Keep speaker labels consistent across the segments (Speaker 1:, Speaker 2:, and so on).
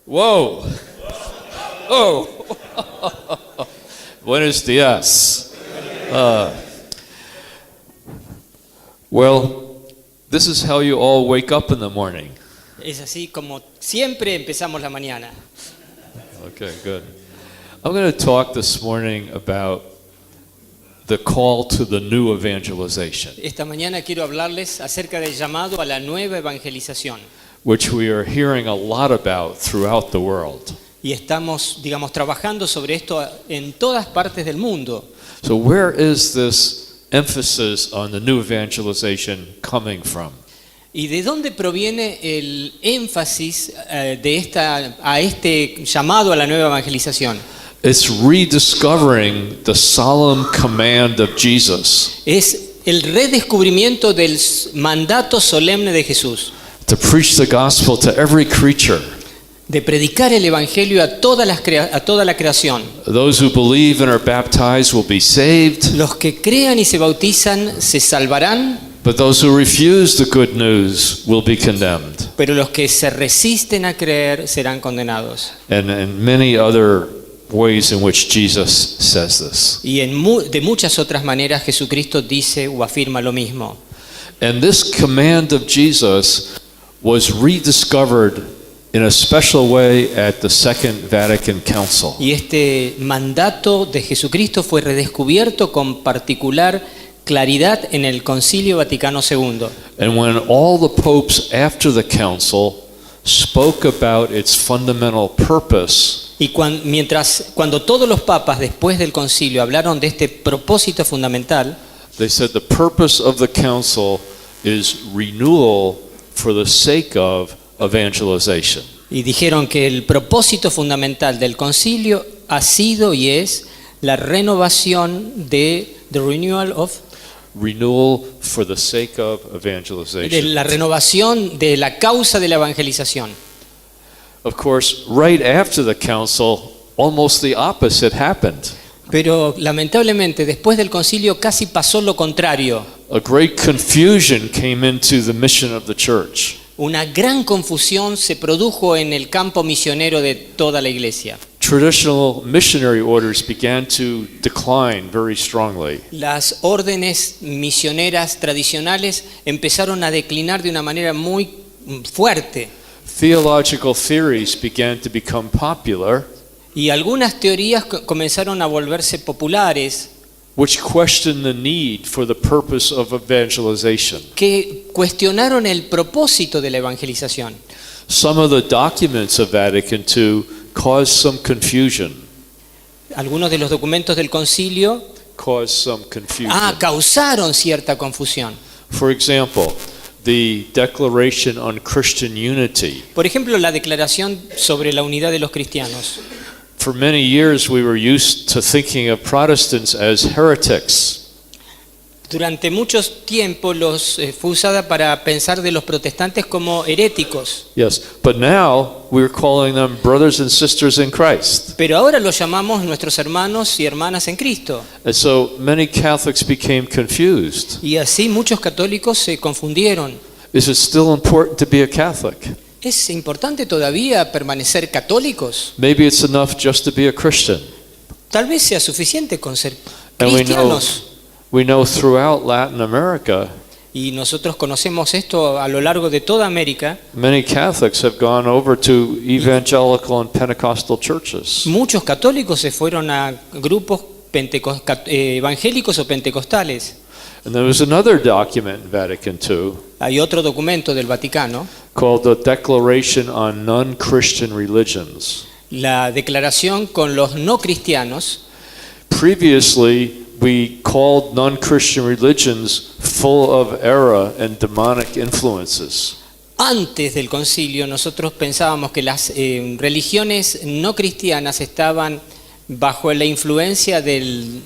Speaker 1: Whoa. Oh. Buenos días. Well, this is how you all wake up in the morning.
Speaker 2: Es así como siempre empezamos la mañana.
Speaker 1: Okay, good. I'm going to talk this morning about the call to the new evangelization,
Speaker 2: Esta mañana quiero hablarles acerca del llamado a la nueva evangelización.
Speaker 1: which we are hearing a lot about throughout the world.
Speaker 2: Y estamos, trabajando sobre esto en todas partes del mundo.
Speaker 1: So where is this emphasis on the new evangelization coming from?
Speaker 2: ¿Y de dónde proviene el énfasis a este llamado a la nueva evangelización?
Speaker 1: It's rediscovering the solemn command of Jesus
Speaker 2: Es el redescubrimiento del mandato solemne de Jesús,
Speaker 1: to preach the gospel to every creature.
Speaker 2: de predicar el evangelio a toda la creación.
Speaker 1: Those who believe and are baptized will be saved,
Speaker 2: Los que crean y se bautizan se salvarán,
Speaker 1: but those who refuse the good news will be condemned.
Speaker 2: pero los que se resisten a creer serán condenados.
Speaker 1: And many other ways in which Jesus says this.
Speaker 2: Y de muchas otras maneras Jesucristo dice o afirma lo mismo.
Speaker 1: And this command of Jesus was rediscovered in a special way at the Second Vatican Council.
Speaker 2: Y este mandato de Jesucristo fue redescubierto con particular claridad en el Concilio Vaticano II.
Speaker 1: And when all the popes after the council spoke about its fundamental purpose,
Speaker 2: Y cuando todos los papas después del concilio hablaron de este propósito fundamental,
Speaker 1: they said the purpose of the council is renewal for the sake of evangelization.
Speaker 2: y dijeron que el propósito fundamental del concilio ha sido y es la renovación de
Speaker 1: Renewal for the sake of
Speaker 2: de
Speaker 1: evangelization.
Speaker 2: la renovación de la causa de la evangelización.
Speaker 1: Of course, right after the council, almost the opposite happened.
Speaker 2: Pero lamentablemente después del concilio casi pasó lo contrario.
Speaker 1: A great confusion came into the mission of the church.
Speaker 2: Una gran confusión se produjo en el campo misionero de toda la iglesia.
Speaker 1: Traditional missionary orders began to decline very strongly.
Speaker 2: Las órdenes misioneras tradicionales empezaron a declinar de una manera muy fuerte.
Speaker 1: Theological theories began to become popular,
Speaker 2: Y algunas teorías comenzaron a volverse populares
Speaker 1: which questioned the need for the purpose of evangelization.
Speaker 2: que cuestionaron el propósito de la evangelización.
Speaker 1: Some of the documents of Vatican II caused some confusion.
Speaker 2: Algunos de los documentos del concilio causaron cierta confusión.
Speaker 1: For example, the Declaration on Christian Unity.
Speaker 2: Por ejemplo, la declaración sobre la unidad de los cristianos.
Speaker 1: For many years we were used to thinking of Protestants as heretics.
Speaker 2: Durante mucho tiempo fue usada para pensar de los protestantes como heréticos.
Speaker 1: Yes, but now we're calling them brothers and sisters in Christ.
Speaker 2: Pero ahora los llamamos nuestros hermanos y hermanas en Cristo.
Speaker 1: And so many Catholics became confused.
Speaker 2: Y así muchos católicos se confundieron.
Speaker 1: Is it still important to be a Catholic?
Speaker 2: ¿Es importante todavía permanecer católicos?
Speaker 1: Maybe it's enough just to be a Christian.
Speaker 2: Tal vez sea suficiente con ser
Speaker 1: And
Speaker 2: cristianos.
Speaker 1: we know throughout Latin America,
Speaker 2: Y nosotros conocemos esto a lo largo de toda América.
Speaker 1: many Catholics have gone over to evangelical and Pentecostal churches.
Speaker 2: Muchos católicos se fueron a grupos evangélicos o pentecostales.
Speaker 1: And there was another document in Vatican II
Speaker 2: Hay otro documento del Vaticano,
Speaker 1: called the Declaration on Non-Christian Religions.
Speaker 2: la declaración con los no cristianos.
Speaker 1: Previously, we called non-Christian religions full of error and demonic influences.
Speaker 2: Antes del concilio nosotros pensábamos que las religiones no cristianas estaban bajo la influencia del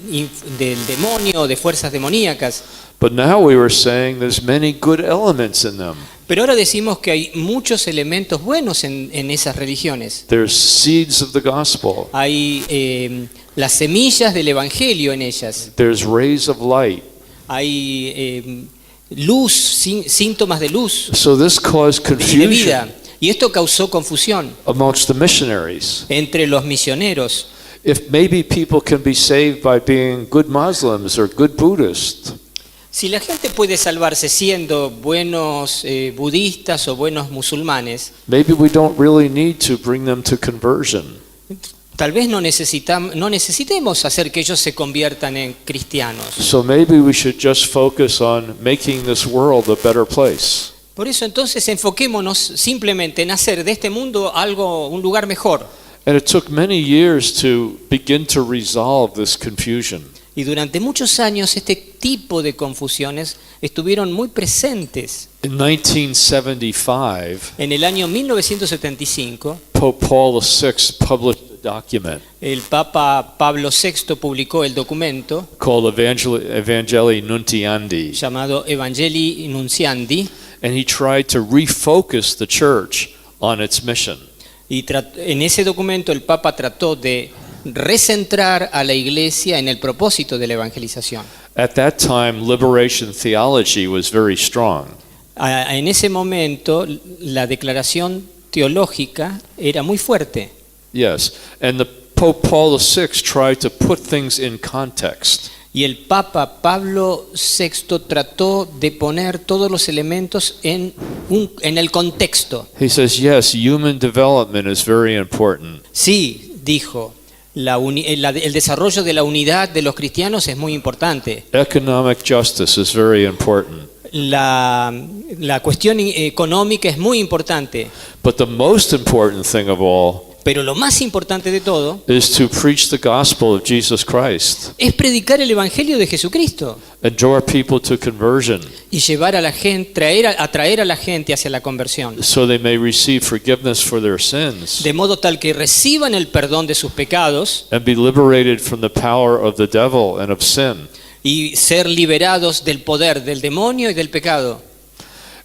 Speaker 2: demonio o de fuerzas demoníacas.
Speaker 1: But now we were saying there's many good elements in them.
Speaker 2: Pero ahora decimos que hay muchos elementos buenos en esas religiones.
Speaker 1: There's seeds of the gospel.
Speaker 2: Hay las semillas del evangelio en ellas.
Speaker 1: There's rays of light.
Speaker 2: Hay luz, síntomas de luz
Speaker 1: So this caused
Speaker 2: y de
Speaker 1: confusion.
Speaker 2: vida. Y esto causó confusión
Speaker 1: amongst the missionaries.
Speaker 2: entre los misioneros.
Speaker 1: If maybe people can be saved by being good Muslims or good Buddhists,
Speaker 2: Si la gente puede salvarse siendo buenos budistas o buenos musulmanes,
Speaker 1: maybe we don't really need to bring them to conversion.
Speaker 2: tal vez no necesitemos hacer que ellos se conviertan en cristianos.
Speaker 1: So maybe we should just focus on making this world a better place.
Speaker 2: Por eso entonces enfoquémonos simplemente en hacer de este mundo un lugar mejor.
Speaker 1: And it took many years to begin to resolve this confusion.
Speaker 2: Y durante muchos años este tipo de confusiones estuvieron muy presentes.
Speaker 1: In 1975,
Speaker 2: En el año 1975,
Speaker 1: Pope Paul VI published a document
Speaker 2: el Papa Pablo VI publicó el documento
Speaker 1: called Evangelii Nuntiandi,
Speaker 2: llamado Evangelii Nuntiandi,
Speaker 1: and he tried to refocus the church on its mission.
Speaker 2: y en ese documento el Papa trató de recentrar a la iglesia en el propósito de la evangelización.
Speaker 1: At that time, liberation theology was very strong.
Speaker 2: En ese momento la declaración teológica era muy fuerte.
Speaker 1: Yes, and the Pope Paul VI tried to put things in context.
Speaker 2: Y el Papa Pablo VI trató de poner todos los elementos en el contexto.
Speaker 1: He says, yes, human development is very important,
Speaker 2: Sí, dijo, el desarrollo de la unidad de los cristianos es muy importante.
Speaker 1: economic justice is very important,
Speaker 2: La cuestión económica es muy importante.
Speaker 1: but the most important thing of all
Speaker 2: Pero lo más importante de todo
Speaker 1: is to preach the gospel of Jesus Christ
Speaker 2: es predicar el Evangelio de Jesucristo
Speaker 1: and draw people to conversion
Speaker 2: y llevar a la gente, atraer a la gente hacia la conversión,
Speaker 1: so they may receive forgiveness for their sins
Speaker 2: de modo tal que reciban el perdón de sus pecados
Speaker 1: and be liberated from the power of the devil and of sin.
Speaker 2: y ser liberados del poder del demonio y del pecado.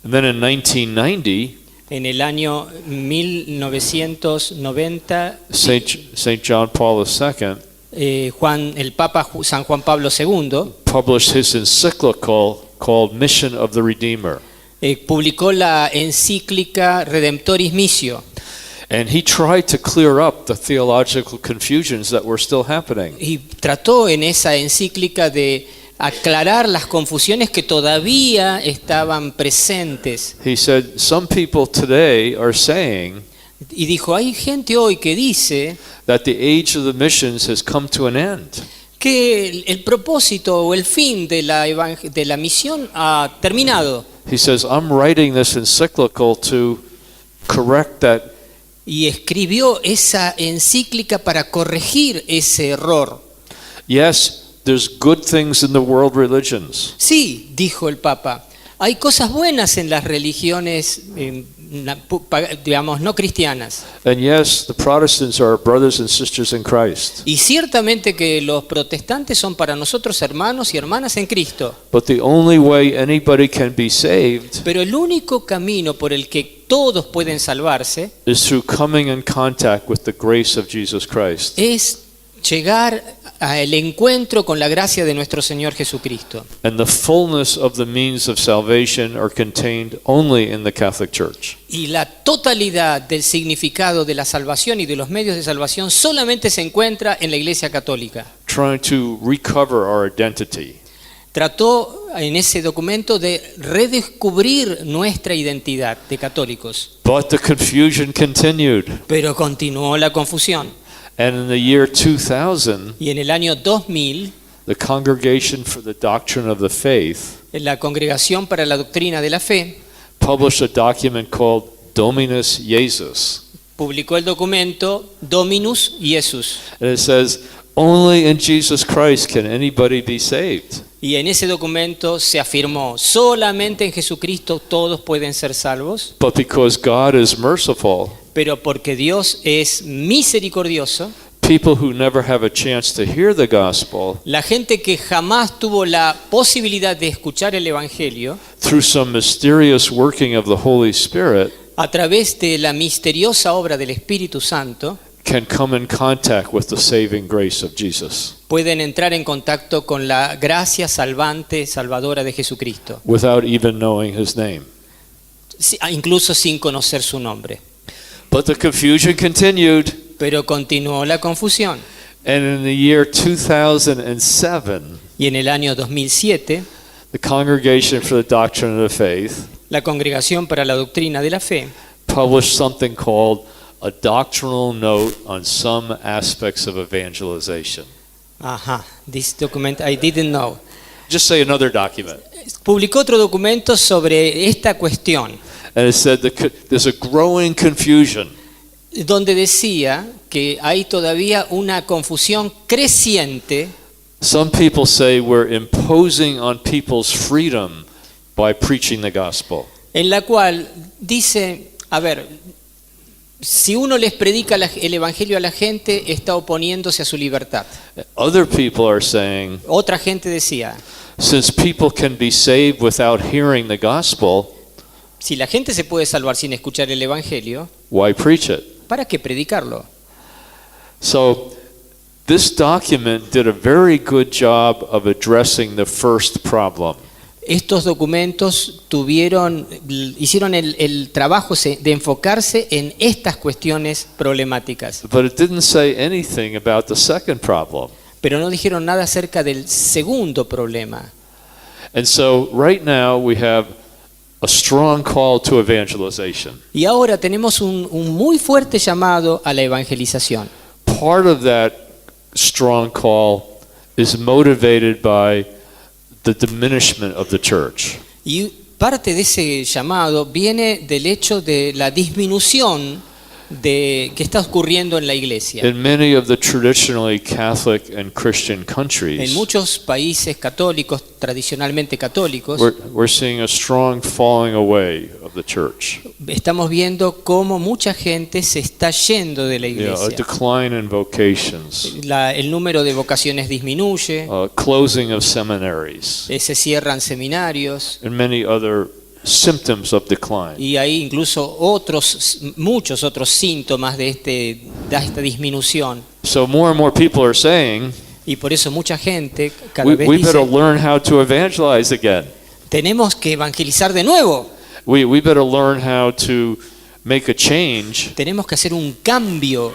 Speaker 1: And then in 1990,
Speaker 2: En el año 1990,
Speaker 1: St. John Paul II
Speaker 2: el Papa San Juan Pablo II
Speaker 1: published his encyclical called Mission of the Redeemer.
Speaker 2: publicó la encíclica Redemptoris Missio
Speaker 1: And he tried to clear up the theological confusions that were still happening.
Speaker 2: y trató en esa encíclica de aclarar las confusiones que todavía estaban presentes.
Speaker 1: He said, some people today are saying
Speaker 2: Y dijo, hay gente hoy que dice
Speaker 1: that the age of the missions has come to an end.
Speaker 2: que el propósito o el fin de la misión ha terminado.
Speaker 1: He says, I'm writing this encyclical to correct that.
Speaker 2: Y escribió esa encíclica para corregir ese error.
Speaker 1: Yes, there's good things in the world religions.
Speaker 2: Sí, dijo el Papa, hay cosas buenas en las religiones, digamos, no cristianas.
Speaker 1: And yes, the Protestants are our brothers and sisters in Christ.
Speaker 2: Y ciertamente que los protestantes son para nosotros hermanos y hermanas en Cristo.
Speaker 1: But the only way anybody can be saved
Speaker 2: Pero el único camino por el que todos pueden salvarse
Speaker 1: is through coming in contact with the grace of Jesus Christ.
Speaker 2: es llegar al encuentro con la gracia de nuestro Señor Jesucristo.
Speaker 1: And the fullness of the means of salvation are contained only in the Catholic Church.
Speaker 2: Y la totalidad del significado de la salvación y de los medios de salvación solamente se encuentra en la Iglesia Católica.
Speaker 1: Trying to recover our identity.
Speaker 2: Trató en ese documento de redescubrir nuestra identidad de católicos,
Speaker 1: But the confusion continued.
Speaker 2: pero continuó la confusión.
Speaker 1: And in the year 2000,
Speaker 2: Y en el año 2000,
Speaker 1: the Congregation for the Doctrine of the Faith
Speaker 2: la Congregación para la Doctrina de la Fe
Speaker 1: published a document called Dominus Jesus.
Speaker 2: publicó el documento Dominus Iesus.
Speaker 1: And it says, only in Jesus Christ can anybody be saved.
Speaker 2: Y en ese documento se afirmó, solamente en Jesucristo todos pueden ser salvos,
Speaker 1: But because God is merciful,
Speaker 2: pero porque Dios es misericordioso,
Speaker 1: people who never have a chance to hear the gospel,
Speaker 2: la gente que jamás tuvo la posibilidad de escuchar el Evangelio,
Speaker 1: through some mysterious working of the Holy Spirit,
Speaker 2: a través de la misteriosa obra del Espíritu Santo,
Speaker 1: can come in contact with the saving grace of Jesus
Speaker 2: pueden entrar en contacto con la gracia salvante, salvadora de Jesucristo,
Speaker 1: without even knowing his name.
Speaker 2: incluso sin conocer su nombre.
Speaker 1: But the confusion continued,
Speaker 2: Pero continuó la confusión.
Speaker 1: and in the year 2007,
Speaker 2: Y en el año 2007,
Speaker 1: the Congregation for the Doctrine of the Faith
Speaker 2: la Congregación para la Doctrina de la Fe
Speaker 1: published something called a doctrinal note on some aspects of evangelization.
Speaker 2: this document I didn't know.
Speaker 1: Just say another document.
Speaker 2: Publicó otro documento sobre esta cuestión,
Speaker 1: And it said there's a growing confusion
Speaker 2: donde decía que hay todavía una confusión creciente.
Speaker 1: Some people say we're imposing on people's freedom by preaching the gospel.
Speaker 2: En la cual dice, a ver, si uno les predica el evangelio a la gente, está oponiéndose a su libertad.
Speaker 1: Other people are saying,
Speaker 2: Otra gente decía,
Speaker 1: since people can be saved without hearing the gospel,
Speaker 2: si la gente se puede salvar sin escuchar el evangelio,
Speaker 1: why preach it?
Speaker 2: ¿para qué predicarlo?
Speaker 1: So this document did a very good job of addressing the first problem.
Speaker 2: Estos documentos hicieron el trabajo de enfocarse en estas cuestiones problemáticas,
Speaker 1: But it didn't say anything about the second problem.
Speaker 2: pero no dijeron nada acerca del segundo problema.
Speaker 1: And so right now we have a strong call to evangelization.
Speaker 2: Y ahora tenemos un muy fuerte llamado a la evangelización.
Speaker 1: Part of that strong call is motivated by the diminishment of the church.
Speaker 2: Y parte de ese llamado viene del hecho de la disminución que está ocurriendo en la iglesia.
Speaker 1: In many of the traditionally Catholic and Christian
Speaker 2: En
Speaker 1: countries,
Speaker 2: muchos países católicos, tradicionalmente católicos,
Speaker 1: we're seeing a strong falling away of the church.
Speaker 2: estamos viendo cómo mucha gente se está yendo de la
Speaker 1: A
Speaker 2: iglesia.
Speaker 1: decline in vocations,
Speaker 2: El número de vocaciones disminuye,
Speaker 1: closing of seminaries,
Speaker 2: se cierran seminarios
Speaker 1: and many other symptoms of decline.
Speaker 2: y hay incluso muchos otros síntomas de esta disminución.
Speaker 1: So more and more people are saying,
Speaker 2: Y por eso mucha gente cada vez
Speaker 1: we better
Speaker 2: dice,
Speaker 1: learn how to evangelize again.
Speaker 2: tenemos que evangelizar de nuevo,
Speaker 1: We better learn how to make a change
Speaker 2: tenemos que hacer un cambio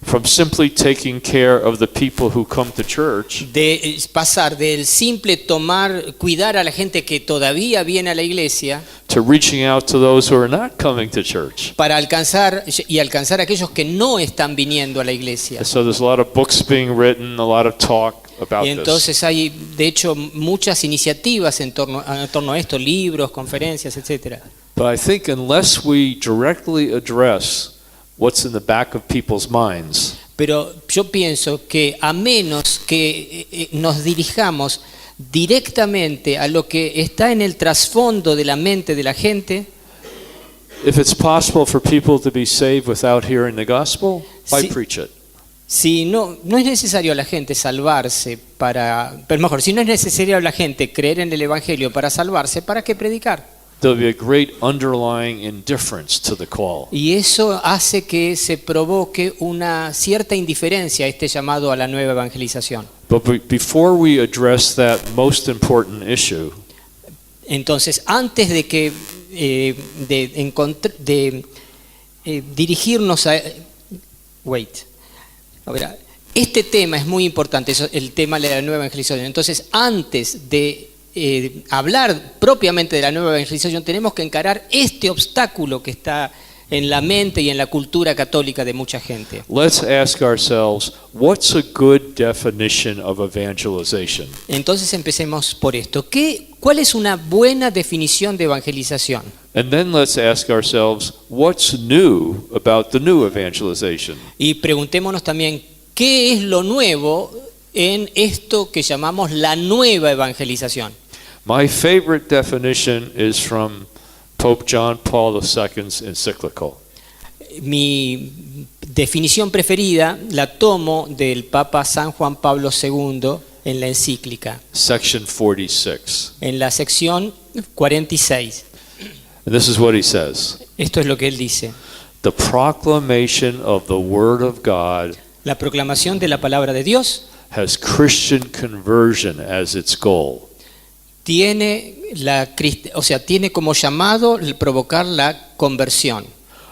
Speaker 1: from simply taking care of the people who come to church
Speaker 2: de pasar del simple cuidar a la gente que todavía viene a la iglesia
Speaker 1: to reaching out to those who are not coming to church.
Speaker 2: para alcanzar a aquellos que no están viniendo a la iglesia.
Speaker 1: So there's a lot of books being written, a lot of talk about
Speaker 2: Y
Speaker 1: this.
Speaker 2: entonces hay, de hecho, muchas iniciativas en torno a esto, libros, conferencias, etcétera.
Speaker 1: But I think unless we directly address what's in the back of people's minds,
Speaker 2: Pero yo pienso que a menos que nos dirijamos directamente a lo que está en el trasfondo de la mente de la gente,
Speaker 1: if it's possible for people to be saved without hearing the gospel, why
Speaker 2: Sí.
Speaker 1: preach it?
Speaker 2: si no es necesario a la gente salvarse pero mejor, si no es necesario a la gente creer en el evangelio para salvarse, ¿para qué predicar?
Speaker 1: There'll be a great underlying indifference to the call.
Speaker 2: Y eso hace que se provoque una cierta indiferencia a este llamado a la nueva evangelización.
Speaker 1: But before we address that most important issue,
Speaker 2: Entonces, antes de que dirigirnos a ver, este tema es muy importante, el tema de la nueva evangelización. Entonces, antes de hablar propiamente de la nueva evangelización, tenemos que encarar este obstáculo que está en la mente y en la cultura católica de mucha gente.
Speaker 1: let's ask ourselves, what's a good definition of evangelization?
Speaker 2: Entonces empecemos por esto. ¿Cuál es una buena definición de evangelización?
Speaker 1: And then let's ask ourselves, what's new about the new evangelization?
Speaker 2: Y preguntémonos también, ¿qué es lo nuevo en esto que llamamos la nueva evangelización?
Speaker 1: My favorite definition is from Pope John Paul II's encyclical.
Speaker 2: Mi definición preferida la tomo del Papa San Juan Pablo II en la encíclica,
Speaker 1: Section 46.
Speaker 2: en la sección 46.
Speaker 1: And this is what he says.
Speaker 2: Esto es lo que él dice.
Speaker 1: The proclamation of the Word of God
Speaker 2: La proclamación de la palabra de Dios
Speaker 1: has Christian conversion as its goal.
Speaker 2: tiene como llamado el provocar la conversión,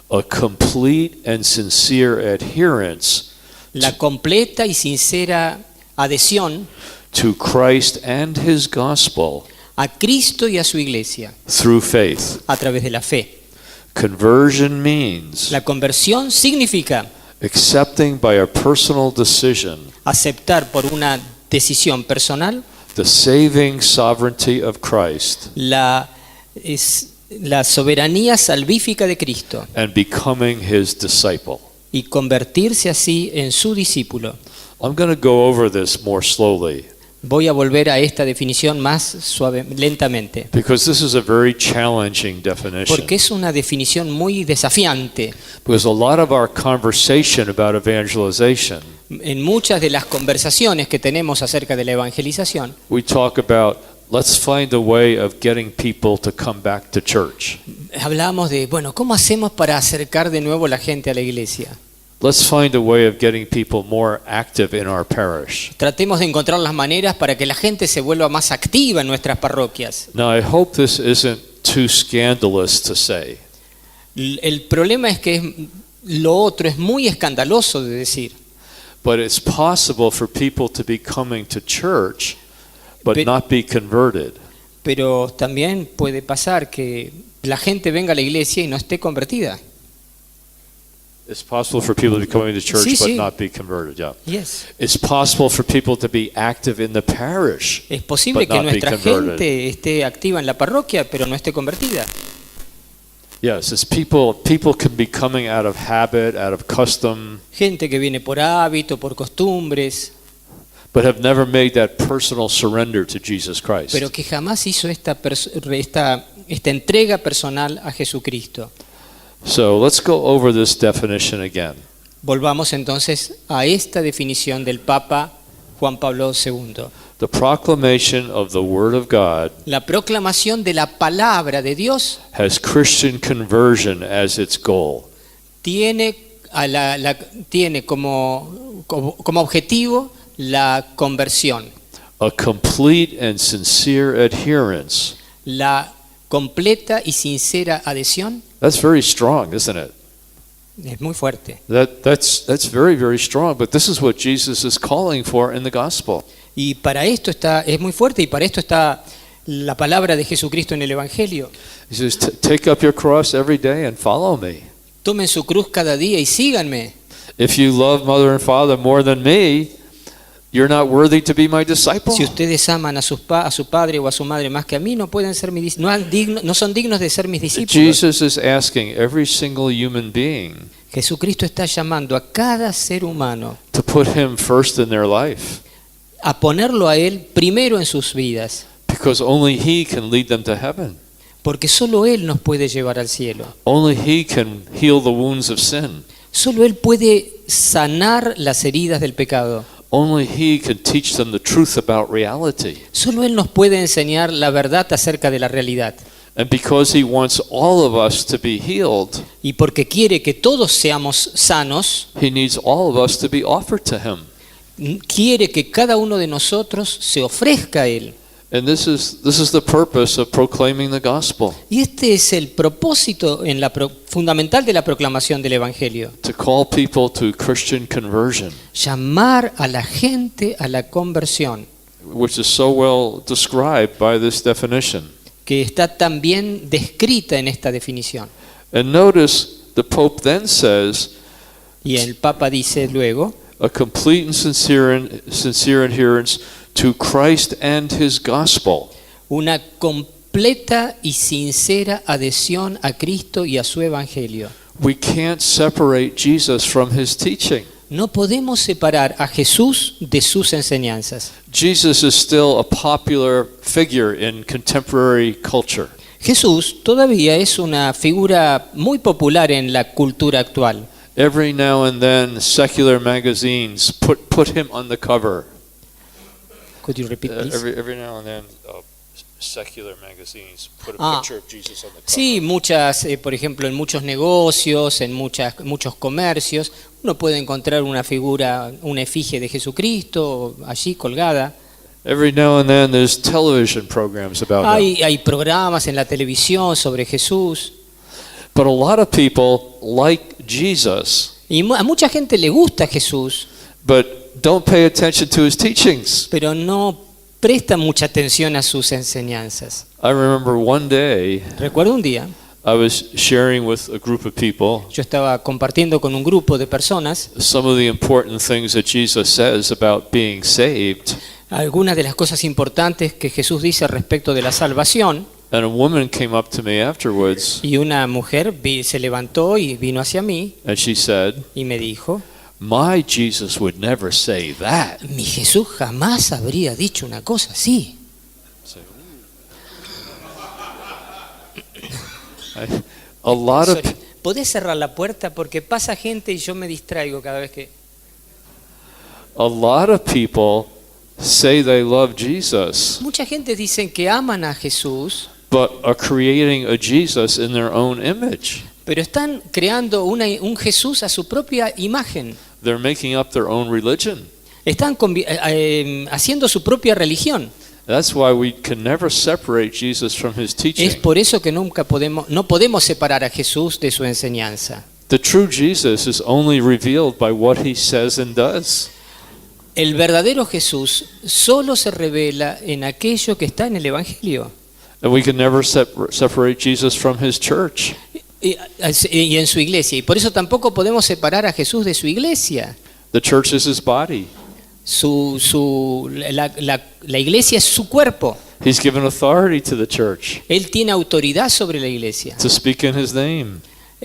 Speaker 1: a complete and sincere adherence
Speaker 2: la completa y sincera adhesión
Speaker 1: to Christ and his gospel
Speaker 2: a Cristo y a su iglesia
Speaker 1: through faith.
Speaker 2: a través de la fe.
Speaker 1: Conversion means
Speaker 2: La conversión significa
Speaker 1: accepting by a personal decision
Speaker 2: aceptar por una decisión personal
Speaker 1: the saving sovereignty of Christ
Speaker 2: la soberanía salvífica de Cristo
Speaker 1: and becoming his disciple.
Speaker 2: y convertirse así en su discípulo.
Speaker 1: I'm going to go over this more slowly
Speaker 2: Voy a volver a esta definición más lentamente,
Speaker 1: because this is a very challenging definition.
Speaker 2: porque es una definición muy desafiante.
Speaker 1: Because a lot of our conversation about evangelization,
Speaker 2: En muchas de las conversaciones que tenemos acerca de la evangelización,
Speaker 1: we talk about let's find a way of getting people to come back to church.
Speaker 2: hablamos de, bueno, ¿cómo hacemos para acercar de nuevo la gente a la iglesia?
Speaker 1: Let's find a way of getting people more active in our parish.
Speaker 2: Tratemos de encontrar las maneras para que la gente se vuelva más activa en nuestras parroquias.
Speaker 1: Now, I hope this isn't too scandalous to say,
Speaker 2: El problema es que lo otro es muy escandaloso de decir,
Speaker 1: but it's possible for people to be coming to church but
Speaker 2: Pe-
Speaker 1: not be converted.
Speaker 2: pero también puede pasar que la gente venga a la iglesia y no esté convertida.
Speaker 1: It's possible for people to be coming to church
Speaker 2: Sí,
Speaker 1: but
Speaker 2: sí.
Speaker 1: not be converted. Yeah.
Speaker 2: Yes.
Speaker 1: It's possible for people to be active in the parish.
Speaker 2: Es posible
Speaker 1: But
Speaker 2: que
Speaker 1: not be
Speaker 2: nuestra
Speaker 1: converted.
Speaker 2: gente esté activa en la parroquia, pero no esté convertida.
Speaker 1: Yes, it's people can be coming out of habit, out of custom,
Speaker 2: Gente que viene por hábito, por costumbres,
Speaker 1: but have never made that personal surrender to Jesus Christ.
Speaker 2: pero que jamás hizo esta entrega personal a Jesucristo.
Speaker 1: So let's go over this definition again.
Speaker 2: Volvamos entonces a esta definición del Papa Juan Pablo II.
Speaker 1: The proclamation of the Word of God
Speaker 2: La proclamación de la palabra de Dios
Speaker 1: has Christian conversion as its goal.
Speaker 2: tiene, tiene como objetivo la conversión,
Speaker 1: A complete and sincere adherence.
Speaker 2: la completa y sincera adhesión.
Speaker 1: That's very strong, isn't it?
Speaker 2: Es muy fuerte.
Speaker 1: That's very, very strong, but this is what Jesus is calling for in the gospel.
Speaker 2: Y para esto es muy fuerte, y para esto está la palabra de Jesucristo en el Evangelio.
Speaker 1: He says, take up your cross every day and follow me.
Speaker 2: Tomen su cruz cada día y síganme.
Speaker 1: If you love mother and father more than me, you're not worthy to be my disciple.
Speaker 2: Si ustedes aman a su padre o a su madre más que a mí, no pueden ser no son dignos de ser mis discípulos.
Speaker 1: Jesus is asking every single human being
Speaker 2: Jesucristo está llamando a cada ser humano
Speaker 1: to put him first in their life,
Speaker 2: a ponerlo a él primero en sus vidas,
Speaker 1: because only he can lead them to heaven.
Speaker 2: porque solo él nos puede llevar al cielo.
Speaker 1: Only he can heal the wounds of sin.
Speaker 2: Solo él puede sanar las heridas del pecado.
Speaker 1: Only he can teach them the truth about reality.
Speaker 2: Solo él nos puede enseñar la verdad acerca de la realidad.
Speaker 1: And because he wants all of us to be healed,
Speaker 2: Y porque quiere que todos seamos sanos,
Speaker 1: he needs all of us to be offered to him.
Speaker 2: quiere que cada uno de nosotros se ofrezca a él.
Speaker 1: And this is the purpose of proclaiming the gospel,
Speaker 2: Y este es el propósito fundamental de la proclamación del Evangelio.
Speaker 1: to call people to Christian conversion,
Speaker 2: Llamar a la gente a la conversión,
Speaker 1: which is so well described by this definition.
Speaker 2: que está tan bien descrita en esta definición.
Speaker 1: And notice the Pope then says,
Speaker 2: Y el Papa dice luego,
Speaker 1: a complete and sincere adherence to Christ and his gospel.
Speaker 2: una completa y sincera adhesión a Cristo y a su Evangelio.
Speaker 1: We can't separate Jesus from his teaching.
Speaker 2: No podemos separar a Jesús de sus enseñanzas.
Speaker 1: Jesus is still a popular figure in contemporary culture.
Speaker 2: Jesús todavía es una figura muy popular en la cultura actual.
Speaker 1: Every now and then, secular magazines put him on the cover.
Speaker 2: Could you repeat, please?
Speaker 1: Every now and then, secular magazines put a
Speaker 2: Ah.
Speaker 1: picture of Jesus on the cover.
Speaker 2: Sí, muchas, por ejemplo, en muchos negocios, en muchos comercios, uno puede encontrar una figura, una efigie de Jesucristo allí colgada.
Speaker 1: Every now and then there's television programs about him.
Speaker 2: Hay programas en la televisión sobre Jesús.
Speaker 1: But a lot of people like Jesus,
Speaker 2: Y a mucha gente le gusta Jesús,
Speaker 1: but don't pay attention to his teachings.
Speaker 2: pero no presta mucha atención a sus enseñanzas.
Speaker 1: I remember one day
Speaker 2: Recuerdo un día,
Speaker 1: I was sharing with a group of people
Speaker 2: yo estaba compartiendo con un grupo de personas
Speaker 1: some of the important things that Jesus says about being saved.
Speaker 2: algunas de las cosas importantes que Jesús dice respecto de la salvación,
Speaker 1: And a woman came up to me afterwards
Speaker 2: y una mujer se levantó y vino hacia mí
Speaker 1: and she said,
Speaker 2: y me dijo,
Speaker 1: "My Jesus would never say that."
Speaker 2: mi Jesús jamás habría dicho una cosa así.
Speaker 1: A lot of
Speaker 2: Sorry, ¿podés cerrar la puerta? Porque pasa gente y yo me distraigo cada vez que...
Speaker 1: people say they love Jesus,
Speaker 2: Mucha gente dice que aman a Jesús,
Speaker 1: but are creating a Jesus in their own image.
Speaker 2: pero están creando un Jesús a su propia imagen.
Speaker 1: They're making up their own religion.
Speaker 2: Están haciendo su propia religión.
Speaker 1: That's why we can never separate Jesus from his
Speaker 2: Es
Speaker 1: teaching.
Speaker 2: por eso que no podemos separar a Jesús de su enseñanza.
Speaker 1: The true Jesus is only revealed by what he says and does.
Speaker 2: El verdadero Jesús solo se revela en aquello que está en el Evangelio.
Speaker 1: And we can never separate Jesus from his church.
Speaker 2: Y en su iglesia. Y por eso tampoco podemos separar a Jesús de su iglesia.
Speaker 1: The church is his body.
Speaker 2: La iglesia es su cuerpo.
Speaker 1: He's given authority to the church
Speaker 2: Él tiene autoridad sobre la iglesia.
Speaker 1: to speak in his name.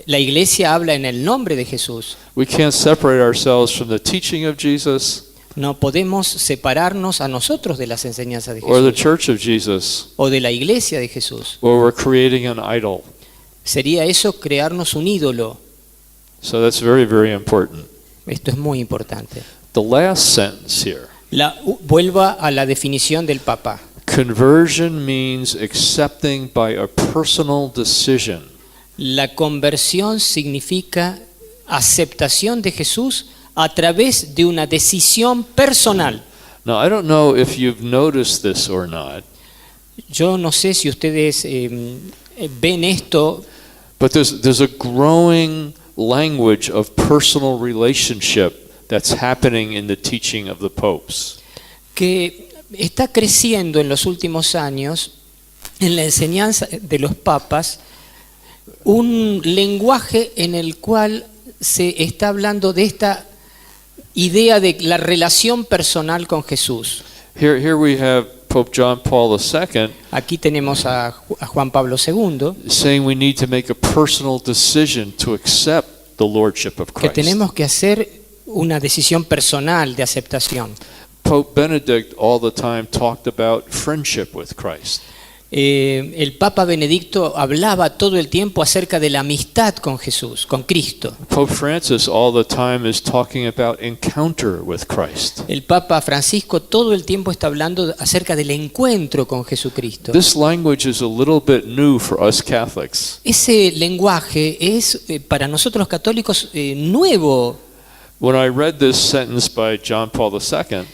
Speaker 2: La iglesia habla en el nombre de Jesús.
Speaker 1: We can't separate ourselves from the teaching of Jesus
Speaker 2: No podemos separarnos a nosotros de las enseñanzas de
Speaker 1: or the
Speaker 2: Jesús
Speaker 1: church of Jesus,
Speaker 2: o de la iglesia de Jesús.
Speaker 1: where we're creating an idol.
Speaker 2: Sería eso crearnos un ídolo.
Speaker 1: So that's very, very important.
Speaker 2: Esto es muy importante.
Speaker 1: The last sentence here.
Speaker 2: Vuelva a la definición del Papa.
Speaker 1: Conversion means accepting by a personal decision.
Speaker 2: La conversión significa aceptación de Jesús a través de una decisión personal.
Speaker 1: Now, I don't know if you've noticed this or not,
Speaker 2: Yo no sé si ustedes ven esto,
Speaker 1: but there's a growing language of personal relationship that's happening in the teaching of the popes.
Speaker 2: que está creciendo en los últimos años en la enseñanza de los papas un lenguaje en el cual se está hablando de esta idea de la relación personal con Jesús.
Speaker 1: Here we have Pope John Paul II
Speaker 2: Aquí tenemos a Juan Pablo II,
Speaker 1: saying we need to make a personal decision to accept the lordship of
Speaker 2: que
Speaker 1: Christ.
Speaker 2: tenemos que hacer una decisión personal de aceptación.
Speaker 1: Pope Benedict all the time talked about friendship with Christ.
Speaker 2: El Papa Benedicto hablaba todo el tiempo acerca de la amistad con Jesús, con Cristo.
Speaker 1: Pope Francis all the time is talking about encounter with Christ.
Speaker 2: El Papa Francisco todo el tiempo está hablando acerca del encuentro con Jesucristo.
Speaker 1: This language is a little bit new for us Catholics.
Speaker 2: Ese lenguaje es para nosotros los católicos nuevo.
Speaker 1: When I read this sentence by John Paul II,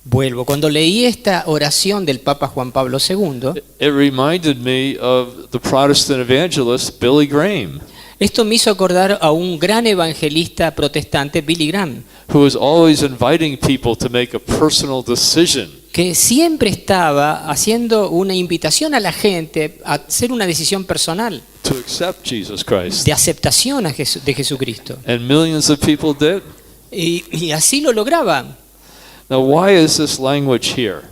Speaker 2: Vuelvo, cuando leí esta oración del Papa Juan Pablo II,
Speaker 1: it reminded me of the Protestant evangelist Billy Graham,
Speaker 2: esto me hizo acordar a un gran evangelista protestante, Billy Graham,
Speaker 1: who was always inviting people to make a personal decision.
Speaker 2: que siempre estaba haciendo una invitación a la gente a hacer una decisión personal
Speaker 1: To accept Jesus Christ.
Speaker 2: de aceptación de Jesucristo.
Speaker 1: And millions of people did.
Speaker 2: Y así lo lograba.
Speaker 1: Now, why is this language here?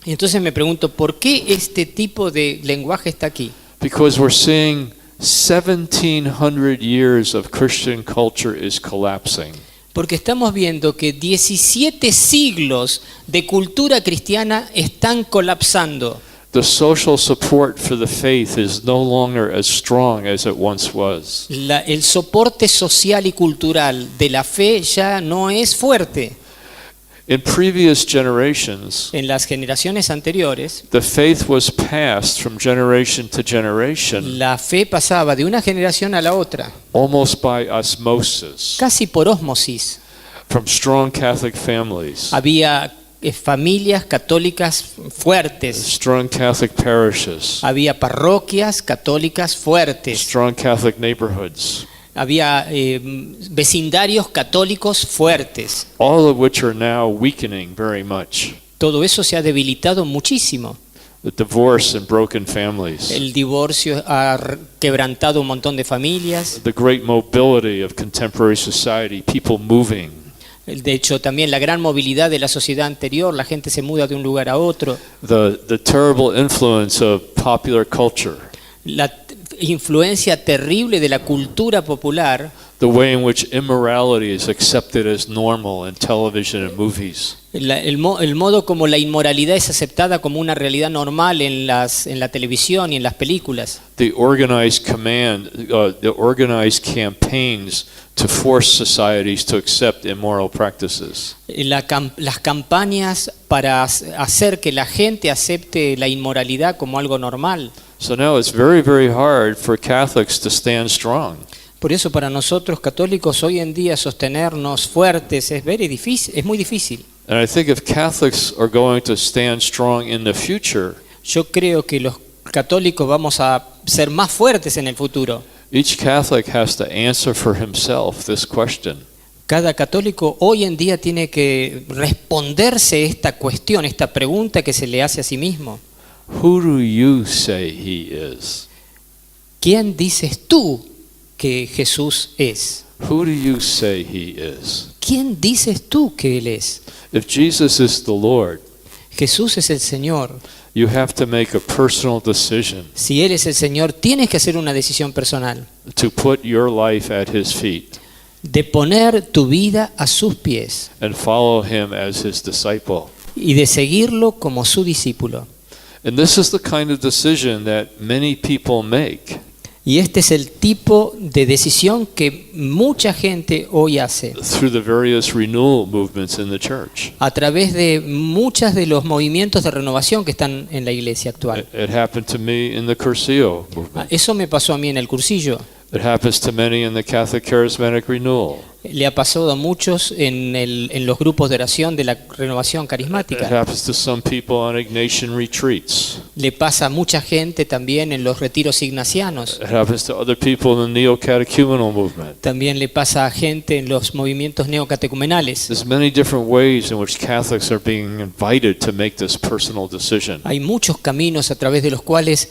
Speaker 2: Y entonces me pregunto, ¿por qué este tipo de lenguaje está aquí?
Speaker 1: Because we're seeing 1700 years of Christian culture is collapsing.
Speaker 2: Porque estamos viendo que 17 siglos de cultura cristiana están colapsando.
Speaker 1: The social support for the faith is no longer as strong as it once was.
Speaker 2: El soporte social y cultural de la fe ya no es fuerte.
Speaker 1: In previous generations,
Speaker 2: En las generaciones anteriores,
Speaker 1: the faith was passed from generation to generation
Speaker 2: la fe pasaba de una generación a la otra,
Speaker 1: almost by osmosis
Speaker 2: casi por ósmosis.
Speaker 1: from strong Catholic families.
Speaker 2: Había familias católicas fuertes,
Speaker 1: strong Catholic parishes,
Speaker 2: había parroquias católicas fuertes,
Speaker 1: strong Catholic neighborhoods,
Speaker 2: había vecindarios católicos fuertes.
Speaker 1: all of which are now weakening very much.
Speaker 2: Todo eso se ha debilitado muchísimo.
Speaker 1: The divorce and broken families,
Speaker 2: El divorcio ha quebrantado un montón de familias.
Speaker 1: the great mobility of contemporary society, people moving,
Speaker 2: De hecho, también la gran movilidad de la sociedad anterior, la gente se muda de un lugar a otro.
Speaker 1: the terrible influence of popular culture,
Speaker 2: La influencia terrible de la cultura popular,
Speaker 1: the way in which immorality is accepted as normal in television and movies,
Speaker 2: el modo como la inmoralidad es aceptada como una realidad normal en la televisión y en las películas.
Speaker 1: the organized campaigns to force societies to accept immoral practices.
Speaker 2: Las campañas para hacer que la gente acepte la inmoralidad como algo normal.
Speaker 1: So now it's very, very hard for Catholics to stand strong.
Speaker 2: Por eso para nosotros católicos hoy en día sostenernos fuertes es muy difícil.
Speaker 1: And I think if Catholics are going to stand strong in the future,
Speaker 2: Yo creo que los católicos vamos a ser más fuertes en el futuro.
Speaker 1: each Catholic has to answer for himself this question.
Speaker 2: Cada católico hoy en día tiene que responderse esta cuestión, esta pregunta que se le hace a sí mismo.
Speaker 1: Who do you say he is?
Speaker 2: ¿Quién dices tú que Jesús es?
Speaker 1: Who do you say he is?
Speaker 2: ¿Quién dices tú que Él es?
Speaker 1: If Jesus is the Lord,
Speaker 2: Jesús es el Señor.
Speaker 1: you have to make a personal decision
Speaker 2: Si Él es el Señor, tienes que hacer una decisión personal
Speaker 1: to put your life at his feet
Speaker 2: de poner tu vida a sus pies
Speaker 1: and follow him as his disciple.
Speaker 2: y de seguirlo como su discípulo.
Speaker 1: And this is the kind of decision that many people make.
Speaker 2: Y este es el tipo de decisión que mucha gente hoy hace
Speaker 1: Through the various renewal movements in the church.
Speaker 2: a través de muchos de los movimientos de renovación que están en la iglesia actual.
Speaker 1: It happened to me in the Cursillo movement.
Speaker 2: Eso me pasó a mí en el cursillo.
Speaker 1: It happens to many in the Catholic Charismatic Renewal.
Speaker 2: Le ha pasado a muchos en los grupos de oración de la renovación
Speaker 1: It
Speaker 2: carismática.
Speaker 1: happens to some people on Ignatian retreats.
Speaker 2: Le pasa a mucha gente también en los retiros ignacianos.
Speaker 1: It happens to other people in the Neo-Catechumenal movement.
Speaker 2: También le pasa a gente en los movimientos neocatecumenales.
Speaker 1: There's many different ways in which Catholics are being invited to make this personal decision.
Speaker 2: Hay muchos caminos a través de los cuales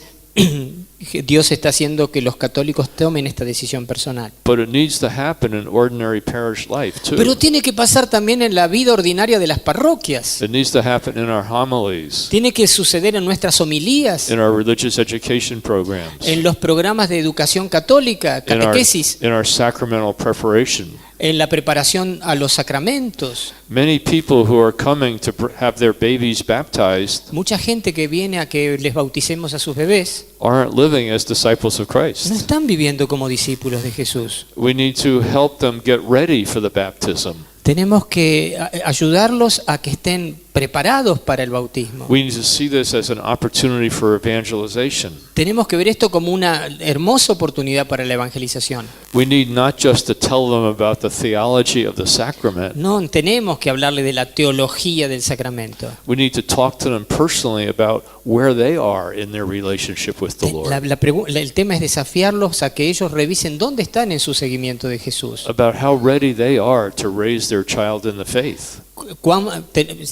Speaker 2: Dios está haciendo que los católicos tomen esta decisión personal.
Speaker 1: But it needs to happen in ordinary parish life too.
Speaker 2: Pero tiene que pasar también en la vida ordinaria de las parroquias.
Speaker 1: It needs to happen in our homilies,
Speaker 2: Tiene que suceder en nuestras homilías,
Speaker 1: in our religious education programs,
Speaker 2: en los programas de educación católica, catequesis,
Speaker 1: in our sacramental preparation.
Speaker 2: en la preparación a los sacramentos.
Speaker 1: Many people who are coming to have their babies baptized
Speaker 2: Mucha gente que viene a que les bauticemos a sus bebés
Speaker 1: aren't living as disciples of
Speaker 2: no
Speaker 1: Christ.
Speaker 2: están viviendo como discípulos de Jesús.
Speaker 1: We need to help them get ready for the baptism.
Speaker 2: Tenemos que ayudarlos a que estén preparados para el bautismo.
Speaker 1: We need to see this as an opportunity for evangelization.
Speaker 2: Tenemos que ver esto como una hermosa oportunidad para la evangelización.
Speaker 1: We need not just to tell them about the theology of the sacrament.
Speaker 2: No tenemos que hablarle de la teología del sacramento.
Speaker 1: We need to talk to them personally about where they are in their relationship with the Lord.
Speaker 2: El tema es desafiarlos a que ellos revisen dónde están en su seguimiento de Jesús.
Speaker 1: About how ready they are to raise their child in the faith.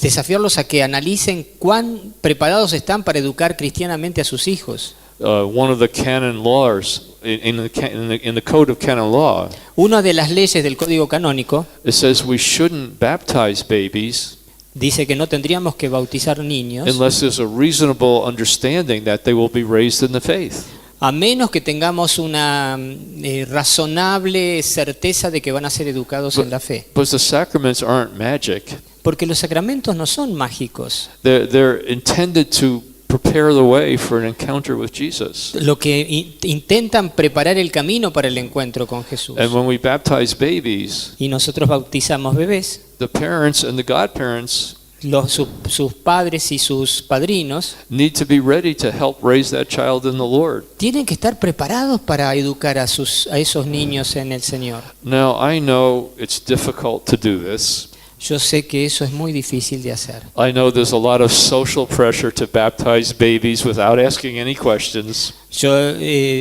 Speaker 2: Desafiarlos a que analicen cuán preparados están para educar cristianamente a sus hijos.
Speaker 1: One of the canon laws in the code of canon law,
Speaker 2: Una de las leyes del Código Canónico
Speaker 1: it says we shouldn't baptize babies
Speaker 2: dice que no tendríamos que bautizar niños
Speaker 1: unless there's a reasonable understanding that they will be raised in the faith.
Speaker 2: a menos que tengamos una razonable certeza de que van a ser educados en la fe.
Speaker 1: But the sacraments aren't magic.
Speaker 2: Porque los sacramentos no son mágicos.
Speaker 1: They're intended to prepare the way for an encounter with Jesus.
Speaker 2: Lo que intentan preparar el camino para el encuentro con Jesús.
Speaker 1: And when we baptize babies,
Speaker 2: Y nosotros bautizamos bebés,
Speaker 1: the parents and the godparents
Speaker 2: sus padres y sus padrinos
Speaker 1: need to be ready to help raise that child in the Lord.
Speaker 2: tienen que estar preparados para educar a esos niños en el Señor.
Speaker 1: Now, I know it's difficult to do this.
Speaker 2: Yo sé que eso es muy difícil de hacer.
Speaker 1: I know there's a lot of social pressure to baptize babies without asking any questions.
Speaker 2: Yo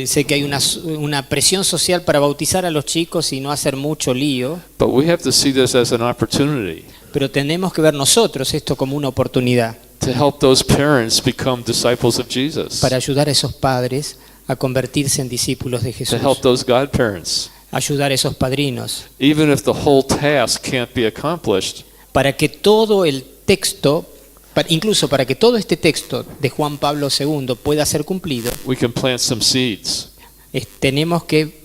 Speaker 2: sé que hay una presión social para bautizar a los chicos y no hacer mucho lío,
Speaker 1: But we have to see this as an opportunity
Speaker 2: pero tenemos que ver nosotros esto como una oportunidad
Speaker 1: to help those parents become disciples of Jesus,
Speaker 2: para ayudar a esos padres a convertirse en discípulos de
Speaker 1: to
Speaker 2: Jesús,
Speaker 1: help those godparents.
Speaker 2: ayudar a esos padrinos,
Speaker 1: Even if the whole task can't be accomplished,
Speaker 2: para que todo el texto, incluso para que todo este texto de Juan Pablo II pueda ser cumplido,
Speaker 1: we can plant some seeds.
Speaker 2: tenemos que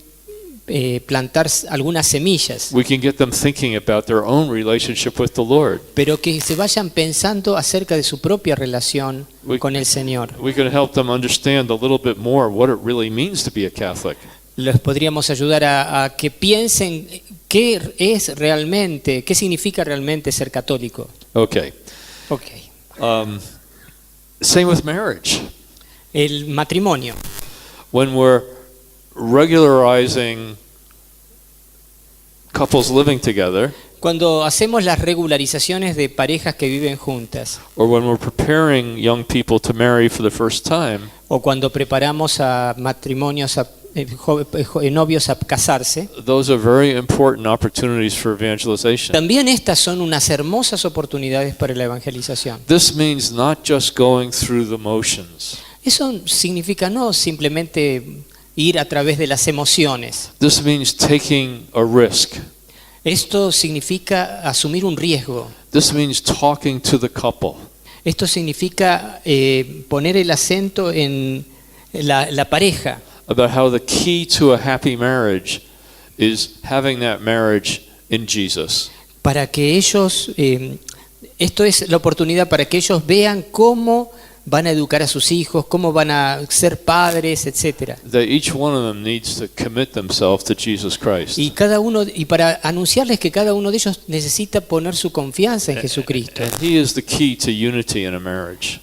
Speaker 2: plantar algunas semillas,
Speaker 1: We can get them thinking about their own relationship with the Lord.
Speaker 2: pero que se vayan pensando acerca de su propia relación con el Señor.
Speaker 1: We can help them understand a little bit more what it really means to be a Catholic.
Speaker 2: Les podríamos ayudar a que piensen qué es realmente, qué significa realmente ser católico.
Speaker 1: Okay.
Speaker 2: Okay.
Speaker 1: Same with marriage.
Speaker 2: El matrimonio.
Speaker 1: When we're regularizing couples living together,
Speaker 2: Cuando hacemos las regularizaciones de parejas que viven juntas,
Speaker 1: or when we're preparing young people to marry for the first time,
Speaker 2: o cuando preparamos a matrimonios, novios a casarse,
Speaker 1: those are very important opportunities for evangelization.
Speaker 2: también estas son unas hermosas oportunidades para la evangelización.
Speaker 1: This means not just going through the motions.
Speaker 2: Eso significa no simplemente ir a través de las emociones.
Speaker 1: This means taking a risk.
Speaker 2: Esto significa asumir un riesgo.
Speaker 1: This means talking to the couple.
Speaker 2: Esto significa poner el acento en la pareja,
Speaker 1: About how the key to a happy marriage is having that marriage in Jesus.
Speaker 2: para que ellos, esto es la oportunidad para que ellos vean cómo van a educar a sus hijos, cómo van a ser padres, etcétera.
Speaker 1: That each one of them needs to commit themselves to Jesus Christ.
Speaker 2: Y para anunciarles que cada uno de ellos necesita poner su confianza en Jesucristo.
Speaker 1: And he is the key to unity in a marriage.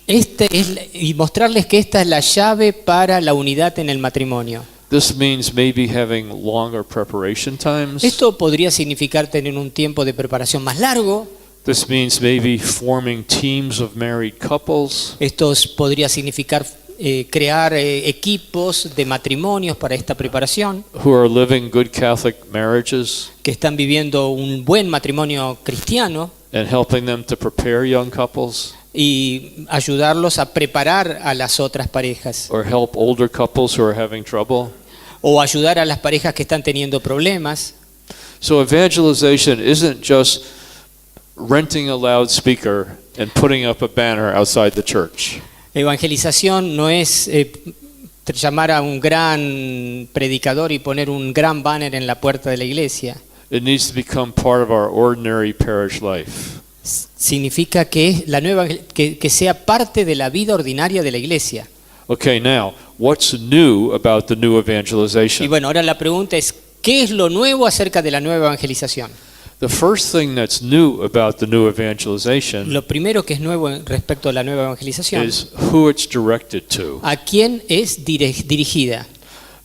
Speaker 2: Y mostrarles que esta es la llave para la unidad en el matrimonio.
Speaker 1: This means maybe having longer preparation times.
Speaker 2: Esto podría significar tener un tiempo de preparación más largo.
Speaker 1: This means maybe forming teams of married couples.
Speaker 2: Esto podría significar crear equipos de matrimonios para esta preparación,
Speaker 1: Who are living good Catholic marriages
Speaker 2: que están viviendo un buen matrimonio cristiano
Speaker 1: and helping them to prepare young couples,
Speaker 2: y ayudarlos a preparar a las otras parejas,
Speaker 1: or help older couples who are having trouble.
Speaker 2: o ayudar a las parejas que están teniendo problemas.
Speaker 1: So evangelization isn't just renting a loudspeaker and putting up a banner outside the church.
Speaker 2: Evangelización no es llamar a un gran predicador y poner un gran banner en la puerta de la iglesia.
Speaker 1: It needs to become part of our ordinary parish life.
Speaker 2: Significa que que sea parte de la vida ordinaria de la iglesia.
Speaker 1: Okay, now, what's new about the new
Speaker 2: Y
Speaker 1: evangelization?
Speaker 2: bueno, ahora la pregunta es, ¿qué es lo nuevo acerca de la nueva evangelización?
Speaker 1: The first thing that's new about the new evangelization
Speaker 2: Lo primero que es nuevo respecto a la nueva evangelización,
Speaker 1: is who it's directed to.
Speaker 2: ¿a quién es dirigida?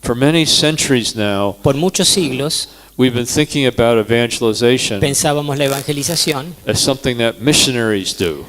Speaker 1: For many centuries now,
Speaker 2: Por muchos siglos
Speaker 1: we've been thinking about evangelization
Speaker 2: pensábamos la evangelización
Speaker 1: as something that missionaries do.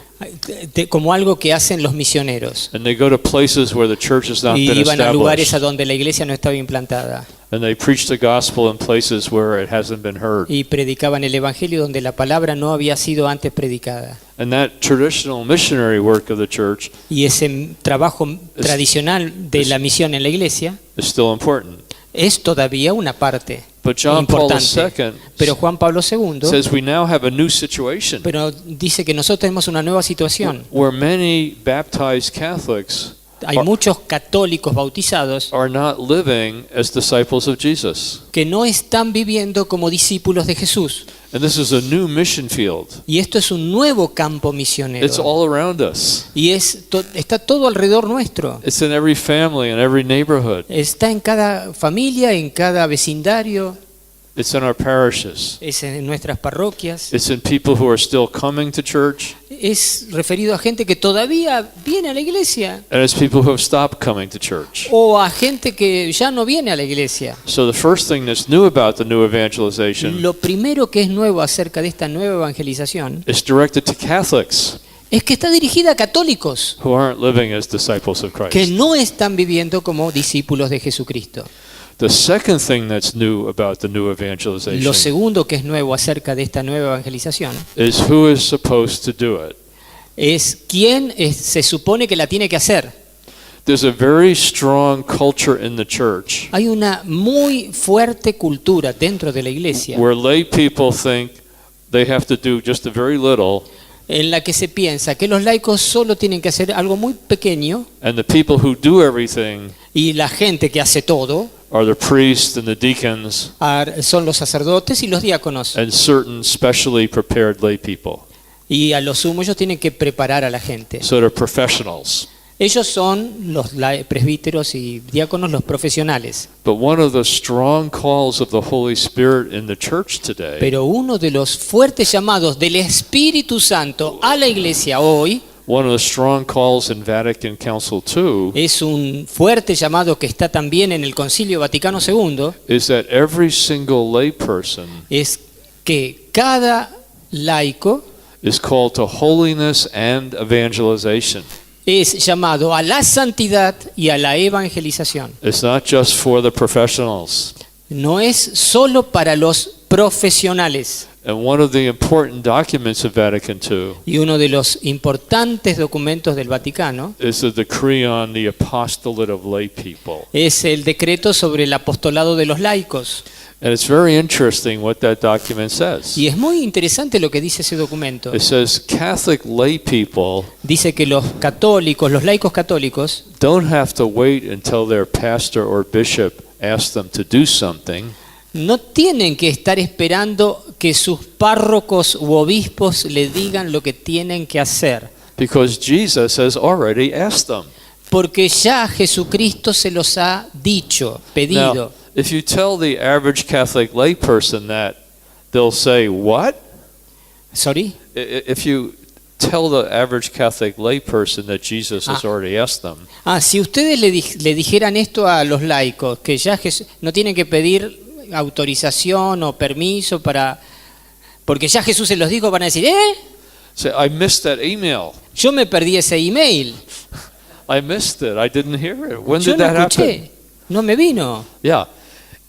Speaker 2: como algo que hacen los misioneros.
Speaker 1: And they go to places where the church has not
Speaker 2: Y
Speaker 1: been
Speaker 2: iban a lugares a
Speaker 1: established.
Speaker 2: donde la iglesia no estaba implantada.
Speaker 1: And they preach the gospel in places where it hasn't been heard.
Speaker 2: Y predicaban el evangelio donde la palabra no había sido antes predicada.
Speaker 1: And that traditional missionary work of the church
Speaker 2: Y ese trabajo tradicional de la misión en la iglesia
Speaker 1: is still important.
Speaker 2: es todavía una parte
Speaker 1: But John Paul
Speaker 2: importante.
Speaker 1: II
Speaker 2: Pero Juan Pablo II
Speaker 1: says we now have a new situation
Speaker 2: dice que nosotros tenemos una nueva situación.
Speaker 1: where many baptized Catholics
Speaker 2: Hay muchos católicos bautizados
Speaker 1: are not living as disciples of Jesus.
Speaker 2: que no están viviendo como discípulos de Jesús.
Speaker 1: And this is a new mission field.
Speaker 2: Y esto es un nuevo campo
Speaker 1: It's
Speaker 2: misionero.
Speaker 1: all around us.
Speaker 2: Y está todo alrededor nuestro.
Speaker 1: It's in every family and every neighborhood.
Speaker 2: Está en cada familia, en cada vecindario.
Speaker 1: It's in our parishes.
Speaker 2: es en nuestras parroquias,
Speaker 1: It's in people who are still coming to church,
Speaker 2: es referido a gente que todavía viene a la iglesia
Speaker 1: and it's people who have stopped coming to church.
Speaker 2: o a gente que ya no viene a la iglesia.
Speaker 1: So the first thing that's new about the new evangelization
Speaker 2: Lo primero que es nuevo acerca de esta nueva evangelización
Speaker 1: is directed to Catholics
Speaker 2: es que está dirigida a católicos
Speaker 1: who aren't living as disciples of
Speaker 2: que
Speaker 1: Christ.
Speaker 2: no están viviendo como discípulos de Jesucristo.
Speaker 1: The second thing that's new about the new
Speaker 2: Lo
Speaker 1: evangelization
Speaker 2: segundo que es nuevo acerca de esta nueva evangelización
Speaker 1: is who is supposed to do it.
Speaker 2: es quién se supone que la tiene que hacer.
Speaker 1: There's a very strong culture in the church
Speaker 2: Hay una muy fuerte cultura dentro de la iglesia
Speaker 1: where lay people think they have to do just a very little,
Speaker 2: en la que se piensa que los laicos solo tienen que hacer algo muy pequeño
Speaker 1: and the people who do everything
Speaker 2: y la gente que hace todo
Speaker 1: are the priests and the deacons
Speaker 2: son los sacerdotes y los diáconos.
Speaker 1: and certain specially prepared lay people.
Speaker 2: Y a lo sumo ellos tienen que preparar a la gente.
Speaker 1: So they're professionals.
Speaker 2: Ellos son los presbíteros y diáconos, los profesionales.
Speaker 1: But one of the strong calls of the Holy Spirit in the church today
Speaker 2: Pero uno de los fuertes llamados del Espíritu Santo a la iglesia hoy
Speaker 1: one of the strong calls in Vatican Council II
Speaker 2: es un fuerte llamado que está también en el Concilio Vaticano II,
Speaker 1: is that every single lay person
Speaker 2: es que cada laico
Speaker 1: is called to holiness and evangelization.
Speaker 2: es llamado a la santidad y a la evangelización.
Speaker 1: It's not just for the professionals.
Speaker 2: No es solo para los profesionales.
Speaker 1: And one of the important documents of Vatican II
Speaker 2: Y uno de los importantes documentos del Vaticano
Speaker 1: is the decree on the apostolate of lay people.
Speaker 2: es el decreto sobre el apostolado de los laicos.
Speaker 1: And it's very interesting what that document says.
Speaker 2: Y es muy interesante lo que dice ese documento.
Speaker 1: It says Catholic lay people
Speaker 2: Dice que los católicos, los laicos católicos,
Speaker 1: don't have to wait until their pastor or bishop asks them to do something.
Speaker 2: no tienen que estar esperando que sus párrocos u obispos le digan lo que tienen que hacer,
Speaker 1: Because Jesus has already asked them.
Speaker 2: porque ya Jesucristo se los ha dicho, pedido.
Speaker 1: Now, if you tell the average Catholic lay person that, they'll say, "What?"
Speaker 2: Sorry.
Speaker 1: If you tell the average Catholic lay person that Jesus has already asked them,
Speaker 2: Si ustedes le dijeran esto a los laicos, que ya no tienen que pedir autorización o permiso porque ya Jesús se los dijo, van a decir,
Speaker 1: say, "I missed that email.
Speaker 2: yo me perdí ese email,
Speaker 1: I missed it. I didn't hear it. When
Speaker 2: yo
Speaker 1: did
Speaker 2: no
Speaker 1: that happen?"
Speaker 2: escuché, no me vino.
Speaker 1: Yeah,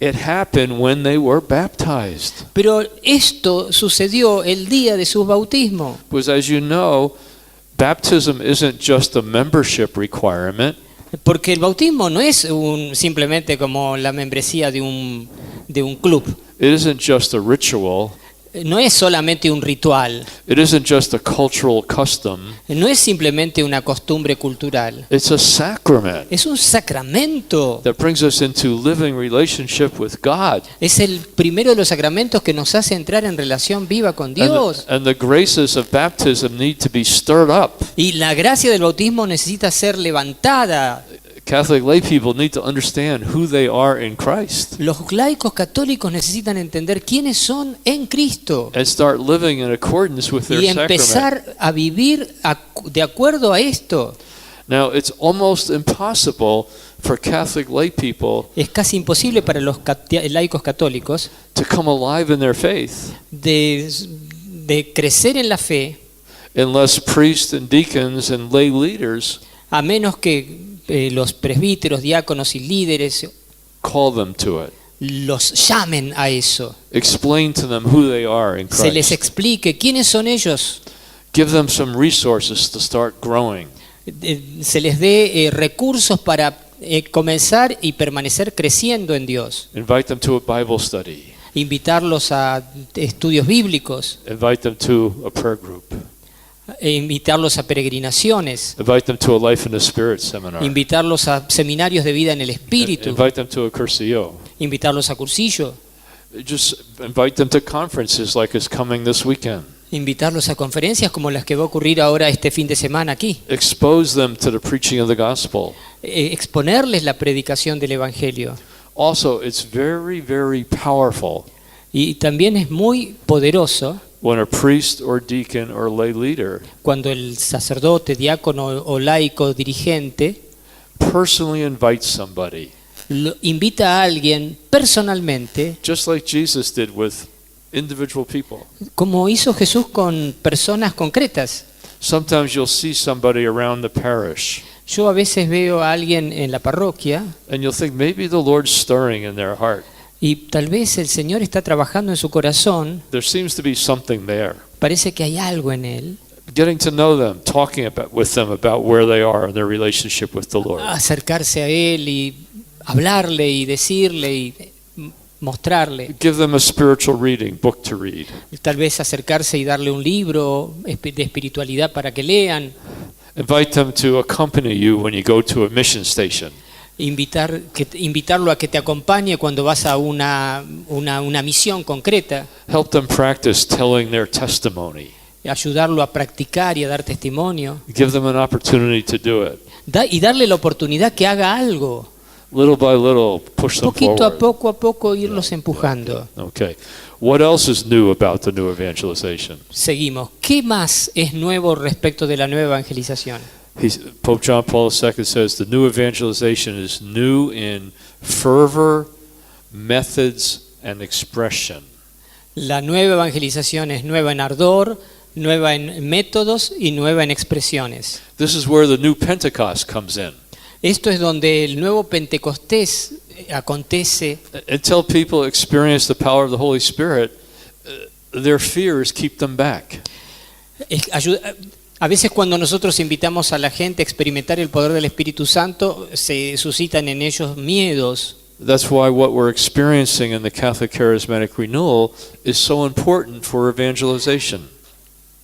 Speaker 1: it happened when they were baptized.
Speaker 2: Pero esto sucedió el día de su bautismo,
Speaker 1: Because as you know, baptism isn't just a membership requirement.
Speaker 2: porque el bautismo no es simplemente como la membresía de un club,
Speaker 1: It isn't just a ritual.
Speaker 2: no es solamente un ritual,
Speaker 1: It isn't just a cultural custom.
Speaker 2: no es simplemente una costumbre cultural,
Speaker 1: It's a sacrament
Speaker 2: es un sacramento.
Speaker 1: that brings us into living relationship with God.
Speaker 2: Es el primero de los sacramentos que nos hace entrar en relación viva con Dios.
Speaker 1: And the graces of baptism need to be stirred up.
Speaker 2: Y la gracia del bautismo necesita ser levantada.
Speaker 1: Catholic lay people need to understand who they are in Christ
Speaker 2: Los laicos católicos necesitan entender quiénes son en Cristo
Speaker 1: and start living in accordance with their
Speaker 2: y
Speaker 1: sacrament.
Speaker 2: empezar a vivir de acuerdo a esto.
Speaker 1: Now, it's almost impossible for Catholic lay people
Speaker 2: Es casi imposible para los laicos católicos
Speaker 1: to come alive in their faith
Speaker 2: de crecer en la fe
Speaker 1: unless priests and deacons and lay leaders
Speaker 2: a menos que los presbíteros, diáconos y líderes
Speaker 1: call them to it.
Speaker 2: los llamen a eso.
Speaker 1: Explain to them who they are in
Speaker 2: Se les
Speaker 1: Christ.
Speaker 2: explique quiénes son ellos.
Speaker 1: Give them some resources to start growing.
Speaker 2: Se les dé recursos para comenzar y permanecer creciendo en Dios.
Speaker 1: Invite them to a Bible study.
Speaker 2: Invitarlos a estudios bíblicos,
Speaker 1: Invite them to a prayer group.
Speaker 2: Invitarlos a peregrinaciones,
Speaker 1: Invite them to a Life in the Spirit seminar.
Speaker 2: invitarlos a seminarios de vida en el Espíritu,
Speaker 1: Invite them to a Cursillo.
Speaker 2: invitarlos a cursillo,
Speaker 1: Just invite them to conferences like is coming this weekend.
Speaker 2: invitarlos a conferencias como las que va a ocurrir ahora este fin de semana aquí.
Speaker 1: Expose them to the preaching of the gospel.
Speaker 2: Exponerles la predicación del Evangelio.
Speaker 1: Also, it's very, very powerful
Speaker 2: Y también es muy poderoso
Speaker 1: when a priest or deacon or lay leader
Speaker 2: cuando el sacerdote, diácono o laico dirigente
Speaker 1: personally invites somebody,
Speaker 2: invita a alguien personalmente,
Speaker 1: just like Jesus did with individual people.
Speaker 2: como hizo Jesús con personas concretas.
Speaker 1: Sometimes you'll see somebody around the parish,
Speaker 2: Yo a veces veo a alguien en la parroquia
Speaker 1: and you'll think maybe the Lord's stirring in their heart.
Speaker 2: y tal vez el Señor está trabajando en su corazón,
Speaker 1: There seems to be something there.
Speaker 2: parece que hay algo en él.
Speaker 1: Getting to know them, talking with them about where they are in their relationship with the Lord.
Speaker 2: Acercarse a él y hablarle y decirle y mostrarle.
Speaker 1: Give them a spiritual reading book to read.
Speaker 2: Tal vez acercarse y darle un libro de espiritualidad para que lean.
Speaker 1: Invite them to accompany you when you go to a mission station.
Speaker 2: Invitarlo a que te acompañe cuando vas a una misión concreta.
Speaker 1: Help them practice telling their testimony.
Speaker 2: Ayudarlo a practicar y a dar testimonio.
Speaker 1: Give them an opportunity to do it.
Speaker 2: Y darle la oportunidad que haga algo.
Speaker 1: Little by little, push them
Speaker 2: Poquito
Speaker 1: forward.
Speaker 2: a poco irlos empujando.
Speaker 1: Okay. What else is new about the new evangelization?
Speaker 2: Seguimos. ¿Qué más es nuevo respecto de la nueva evangelización?
Speaker 1: Pope John Paul II says the new evangelization is new in fervor, methods, and expression.
Speaker 2: La nueva evangelización es nueva en ardor, nueva en métodos y nueva en expresiones.
Speaker 1: This is where the new Pentecost comes in.
Speaker 2: Esto es donde el nuevo Pentecostés acontece.
Speaker 1: Until people experience the power of the Holy Spirit, their fears keep them back.
Speaker 2: A veces cuando nosotros invitamos a la gente a experimentar el poder del Espíritu Santo, se suscitan en ellos miedos.
Speaker 1: That's why what we're experiencing in the Catholic Charismatic Renewal is so important for evangelization.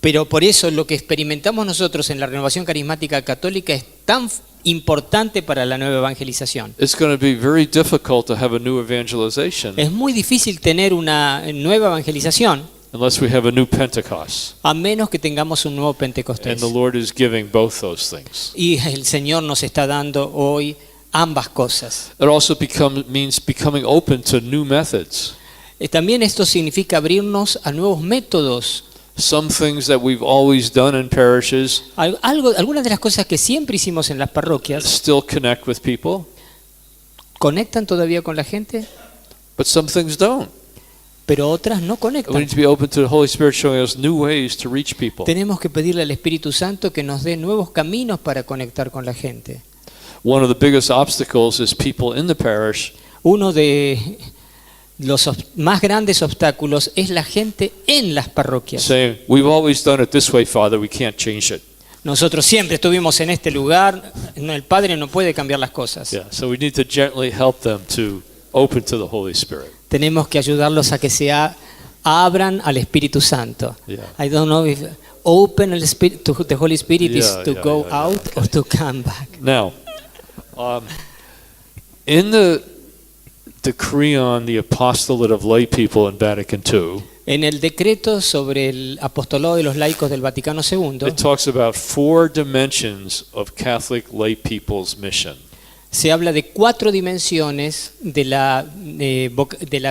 Speaker 2: Pero por eso lo que experimentamos nosotros en la renovación carismática católica es tan importante para la nueva evangelización.
Speaker 1: It's going to be very difficult to have a new evangelization
Speaker 2: Es muy difícil tener una nueva evangelización
Speaker 1: unless we have a new Pentecost.
Speaker 2: a menos que tengamos un nuevo
Speaker 1: And
Speaker 2: Pentecostés.
Speaker 1: the Lord is giving both those things.
Speaker 2: Y el Señor nos está dando hoy ambas cosas.
Speaker 1: It also means becoming open to new methods.
Speaker 2: También esto significa abrirnos a nuevos métodos.
Speaker 1: Some things that we've always done in parishes
Speaker 2: Algunas de las cosas que siempre hicimos en las parroquias
Speaker 1: still connect with people,
Speaker 2: conectan todavía con la gente,
Speaker 1: but some things don't.
Speaker 2: pero otras no
Speaker 1: We
Speaker 2: conectan.
Speaker 1: need to be open to the Holy Spirit showing us new ways to reach people.
Speaker 2: Tenemos que pedirle al Espíritu Santo que nos dé nuevos caminos para conectar con la gente.
Speaker 1: One of the biggest obstacles is people in the parish
Speaker 2: Uno de los más grandes obstáculos es la gente en las parroquias.
Speaker 1: saying, "We've always done it this way, Father, we can't change it."
Speaker 2: Nosotros siempre estuvimos en este lugar, el Padre no puede cambiar las cosas.
Speaker 1: Yeah, so we need to gently help them to open to the Holy Spirit.
Speaker 2: Tenemos que ayudarlos a que abran al Espíritu Santo.
Speaker 1: Yeah.
Speaker 2: I don't know if open to the Holy Spirit is
Speaker 1: Yeah,
Speaker 2: to
Speaker 1: yeah,
Speaker 2: go
Speaker 1: yeah,
Speaker 2: out or to come back.
Speaker 1: Now, in the decree on the apostolate of lay people in Vatican II,
Speaker 2: En el decreto sobre el apostolado de los laicos del Vaticano II
Speaker 1: it talks about 4 dimensions of Catholic lay people's mission.
Speaker 2: se habla de 4 dimensiones de la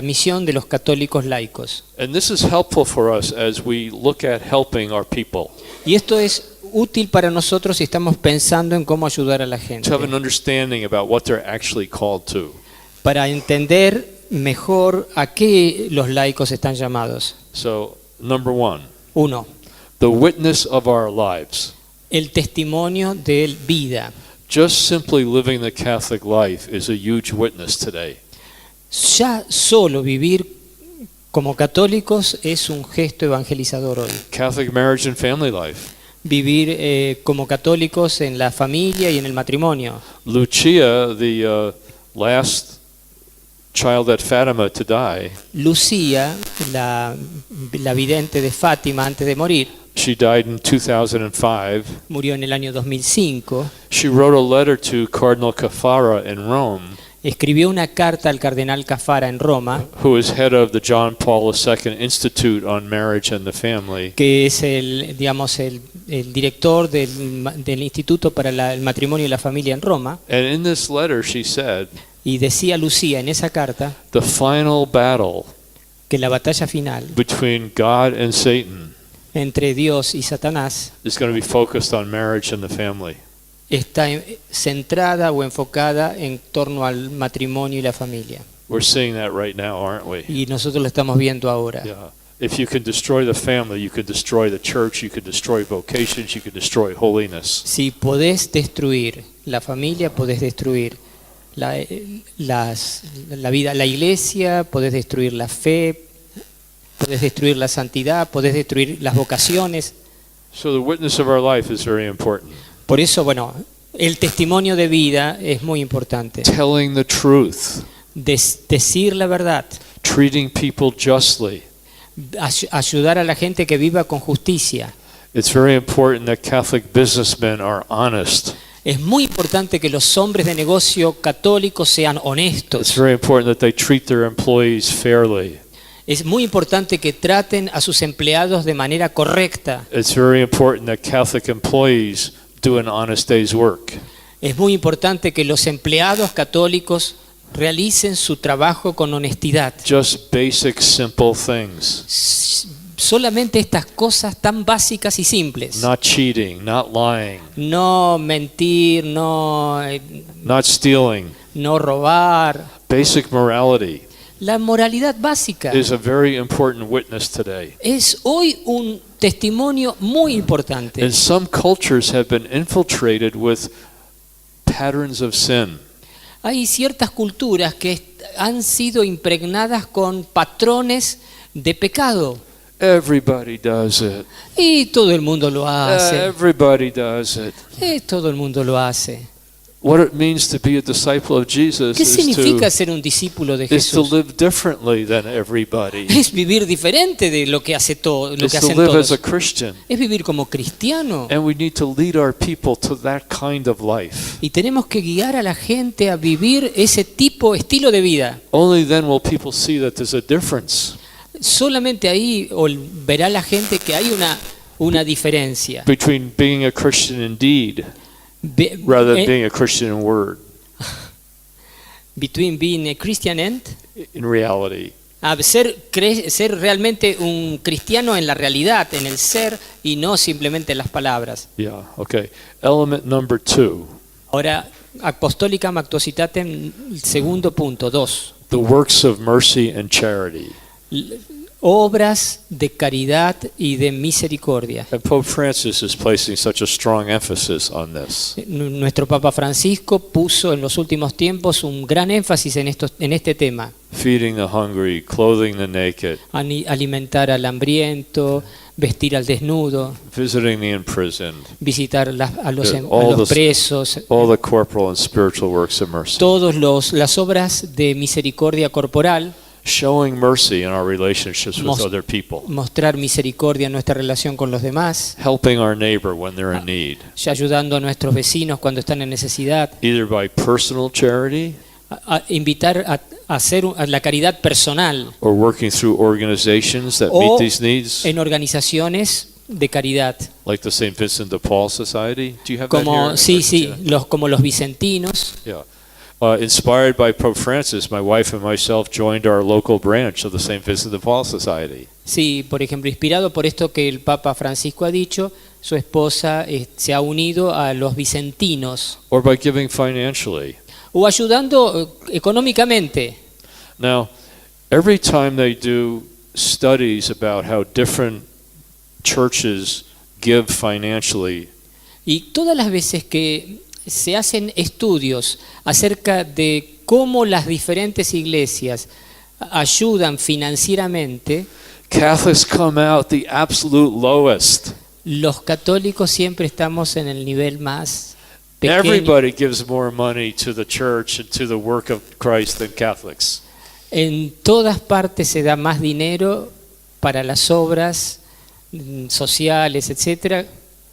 Speaker 2: misión de los católicos laicos.
Speaker 1: And this is helpful for us as we look at helping our people,
Speaker 2: Y esto es útil para nosotros si estamos pensando en cómo ayudar a la gente,
Speaker 1: to have an understanding about what they're actually called to.
Speaker 2: para entender mejor a qué los laicos están llamados.
Speaker 1: So, number 1,
Speaker 2: 1.
Speaker 1: the witness of our lives.
Speaker 2: El testimonio de vida.
Speaker 1: Just simply living the Catholic life is a huge witness today.
Speaker 2: Ya solo vivir como católicos es un gesto evangelizador hoy.
Speaker 1: Catholic marriage and family life.
Speaker 2: Vivir como católicos en la familia y en el matrimonio.
Speaker 1: Lucia, the last child at Fatima to die,
Speaker 2: Lucía, la vidente de Fátima antes de morir,
Speaker 1: she died in 2005.
Speaker 2: murió en el año 2005.
Speaker 1: She wrote a letter to Cardinal Caffarra in Rome,
Speaker 2: Escribió una carta al cardenal Caffarra en Roma,
Speaker 1: who is head of the John Paul II Institute on Marriage and the Family.
Speaker 2: que es el director del Instituto para el Matrimonio y la Familia en Roma,
Speaker 1: And in this letter she said,
Speaker 2: y decía Lucía en esa carta
Speaker 1: the final battle
Speaker 2: que la batalla final
Speaker 1: between God and Satan
Speaker 2: entre Dios y Satanás
Speaker 1: is going to be focused on marriage and the family.
Speaker 2: está centrada o enfocada en torno al matrimonio y la familia.
Speaker 1: We're seeing that right now, aren't we?
Speaker 2: Y nosotros lo estamos viendo ahora.
Speaker 1: Yeah. If you can destroy the family, you can destroy the church, you can destroy vocations, you can destroy holiness.
Speaker 2: Si podés destruir la familia, podés destruir la vida, la iglesia, podés destruir la fe, podés destruir la santidad, podés destruir las vocaciones.
Speaker 1: So the witness of our life is very important.
Speaker 2: Por eso, bueno, el testimonio de vida es muy importante.
Speaker 1: Telling the truth,
Speaker 2: Decir la verdad,
Speaker 1: treating people justly.
Speaker 2: ayudar a la gente que viva con justicia.
Speaker 1: It's very important that Catholic businessmen are honest.
Speaker 2: Es muy importante que los hombres de negocio católicos sean
Speaker 1: It's
Speaker 2: honestos.
Speaker 1: very important that they treat their employees fairly.
Speaker 2: Es muy importante que traten a sus empleados de manera correcta.
Speaker 1: It's very important that Catholic employees do an honest day's work.
Speaker 2: Es muy importante que los empleados católicos realicen su trabajo con honestidad.
Speaker 1: Just basic, simple things.
Speaker 2: Solamente estas cosas tan básicas y simples.
Speaker 1: Not cheating, not lying,
Speaker 2: No mentir, no
Speaker 1: not
Speaker 2: robar.
Speaker 1: Basic morality
Speaker 2: La moralidad básica
Speaker 1: is a very important witness today.
Speaker 2: es hoy un testimonio muy importante.
Speaker 1: And some cultures have been infiltrated with patterns of sin.
Speaker 2: Hay ciertas culturas que han sido impregnadas con patrones de pecado.
Speaker 1: Everybody does it.
Speaker 2: Y todo el mundo lo hace.
Speaker 1: Everybody does it.
Speaker 2: Todo el mundo lo hace.
Speaker 1: What it means to be a disciple of Jesus
Speaker 2: ¿Qué
Speaker 1: is
Speaker 2: significa ser un discípulo de
Speaker 1: to
Speaker 2: Jesús?
Speaker 1: live differently than everybody.
Speaker 2: Es vivir diferente de lo que hace todo, lo
Speaker 1: It's
Speaker 2: que
Speaker 1: to
Speaker 2: hacen
Speaker 1: live as a
Speaker 2: todos.
Speaker 1: Christian.
Speaker 2: Es vivir como cristiano.
Speaker 1: And we need to lead our people to that kind of life.
Speaker 2: Y tenemos que guiar a la gente a vivir ese estilo de vida.
Speaker 1: Only then will people see that there's a difference
Speaker 2: Solamente ahí verá la gente que hay una diferencia.
Speaker 1: between being a Christian in deed
Speaker 2: Be-
Speaker 1: rather than
Speaker 2: eh,
Speaker 1: being a Christian in word,
Speaker 2: Between being a Christian and
Speaker 1: in reality.
Speaker 2: ser realmente un cristiano en la realidad, en el ser y no simplemente en las palabras.
Speaker 1: Yeah, okay. Element number 2,
Speaker 2: Ahora, Apostolicam Actuositatem, segundo punto, 2.
Speaker 1: the works of mercy and charity.
Speaker 2: Obras de caridad y de misericordia.
Speaker 1: And Pope Francis is placing such a strong emphasis on this.
Speaker 2: Nuestro Papa Francisco puso en los últimos tiempos un gran énfasis en este tema.
Speaker 1: Feeding the hungry, clothing the naked,
Speaker 2: Alimentar al hambriento, vestir al desnudo,
Speaker 1: visiting the imprisoned,
Speaker 2: visitar a los
Speaker 1: All the-
Speaker 2: presos,
Speaker 1: all the corporal and spiritual works of mercy.
Speaker 2: todas las obras de misericordia corporal,
Speaker 1: Showing mercy in our relationships with
Speaker 2: Mos-
Speaker 1: other people.
Speaker 2: mostrar misericordia en nuestra relación con los demás,
Speaker 1: Helping our neighbor when they're in need,
Speaker 2: ya ayudando a nuestros vecinos cuando están en necesidad,
Speaker 1: either by personal charity
Speaker 2: invitar a hacer la caridad personal
Speaker 1: or working through organizations that meet
Speaker 2: o
Speaker 1: these needs,
Speaker 2: en organizaciones de caridad,
Speaker 1: like the St. Vincent de Paul Society. Do you have that here?
Speaker 2: como como los vicentinos.
Speaker 1: Yeah. Inspired by Pope Francis, my wife and myself joined our local branch of the St. Vincent de Paul Society.
Speaker 2: Sí, por ejemplo, inspirado por esto que el Papa Francisco ha dicho, su esposa se ha unido a los vicentinos
Speaker 1: Or by giving financially.
Speaker 2: o ayudando económicamente.
Speaker 1: Now, every time they do studies about how different churches give financially,
Speaker 2: Y todas las veces que se hacen estudios acerca de cómo las diferentes iglesias ayudan financieramente,
Speaker 1: Catholics come out the absolute lowest.
Speaker 2: los católicos siempre estamos en el nivel más pequeño.
Speaker 1: Everybody gives more money to the church and to the work of Christ than Catholics.
Speaker 2: En todas partes se da más dinero para las obras sociales, etcétera,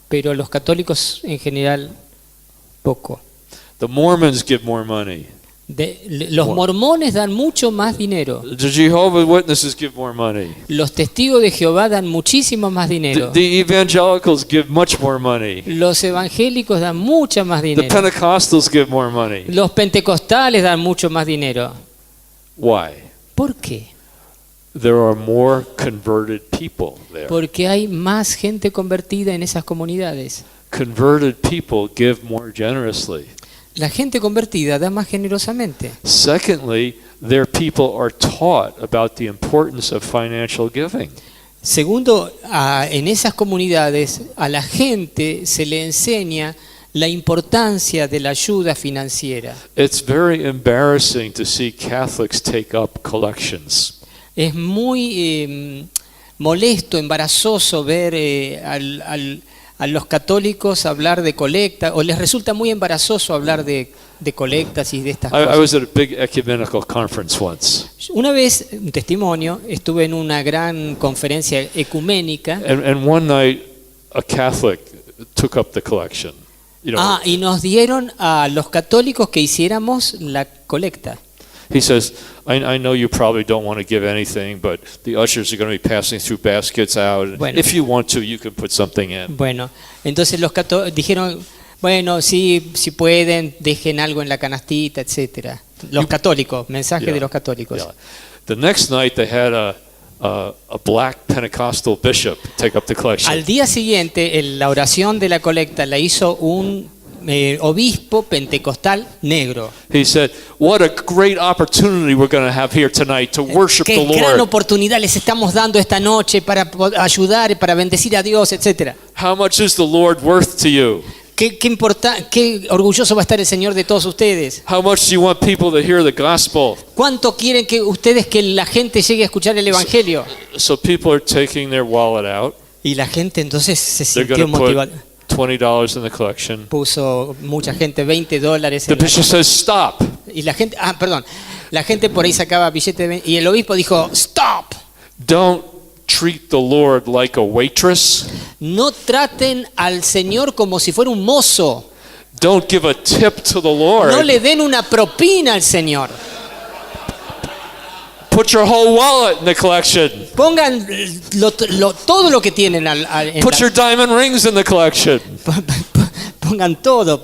Speaker 2: pero los católicos en general poco.
Speaker 1: The Mormons give more money.
Speaker 2: Los mormones dan mucho más dinero.
Speaker 1: The Jehovah's Witnesses give more money.
Speaker 2: Los testigos de Jehová dan muchísimo más dinero.
Speaker 1: The evangelicals give much more money.
Speaker 2: Los evangélicos dan mucho más
Speaker 1: The
Speaker 2: dinero.
Speaker 1: Pentecostals give more money.
Speaker 2: Los pentecostales dan mucho más dinero.
Speaker 1: Why?
Speaker 2: ¿Por qué?
Speaker 1: there are more converted people there.
Speaker 2: Porque hay más gente convertida en esas comunidades.
Speaker 1: Converted people give more generously.
Speaker 2: La gente convertida da más generosamente.
Speaker 1: Secondly, their people are taught about the importance of financial giving.
Speaker 2: Segundo, en esas comunidades a la gente se le enseña la importancia de la ayuda financiera.
Speaker 1: It's very embarrassing to see Catholics take up collections.
Speaker 2: Es muy molesto, embarazoso ver a los católicos hablar de colecta, o les resulta muy embarazoso hablar de colectas y de estas
Speaker 1: I
Speaker 2: cosas.
Speaker 1: was at a big ecumenical conference once,
Speaker 2: Una vez, un testimonio, estuve en una gran conferencia ecuménica.
Speaker 1: and one night a Catholic took up the collection. You know,
Speaker 2: Y nos dieron a los católicos que hiciéramos la colecta.
Speaker 1: he says, I know you probably don't want to give anything, but the ushers are going to be passing through baskets out.
Speaker 2: Bueno.
Speaker 1: If you want to, you can put something in.
Speaker 2: Bueno, entonces los dijeron, bueno, sí, si pueden, dejen algo en la canastita, etcétera. Los católicos, mensaje
Speaker 1: Yeah.
Speaker 2: de los católicos.
Speaker 1: Yeah. The next night they had a black Pentecostal bishop take up the collection.
Speaker 2: Al día siguiente, la oración de la colecta la hizo un obispo pentecostal negro.
Speaker 1: He said, what a great opportunity we're going to have here tonight to worship the
Speaker 2: Qué gran
Speaker 1: Lord.
Speaker 2: oportunidad les estamos dando esta noche para ayudar, para bendecir a Dios, etcétera.
Speaker 1: How much is the Lord worth to you?
Speaker 2: Qué orgulloso va a estar el Señor de todos ustedes.
Speaker 1: How much do you want people to hear the gospel?
Speaker 2: ¿Cuánto quieren que ustedes que la gente llegue a escuchar el evangelio?
Speaker 1: So people are taking their wallet out.
Speaker 2: Y la gente entonces se
Speaker 1: They're
Speaker 2: sintió
Speaker 1: going to
Speaker 2: motivada.
Speaker 1: put $20 in the collection.
Speaker 2: Puso mucha gente $20
Speaker 1: The
Speaker 2: en la,
Speaker 1: bishop says, stop.
Speaker 2: y la gente, perdón, la gente por ahí sacaba billetes de 20, y el obispo dijo, stop,
Speaker 1: Don't treat the Lord like a waitress.
Speaker 2: no traten al Señor como si fuera un mozo,
Speaker 1: Don't give a tip to the
Speaker 2: no
Speaker 1: Lord.
Speaker 2: le den una propina al Señor,
Speaker 1: Put your whole wallet in the collection.
Speaker 2: pongan todo lo que tienen en
Speaker 1: Put your diamond rings in the collection.
Speaker 2: pongan todo,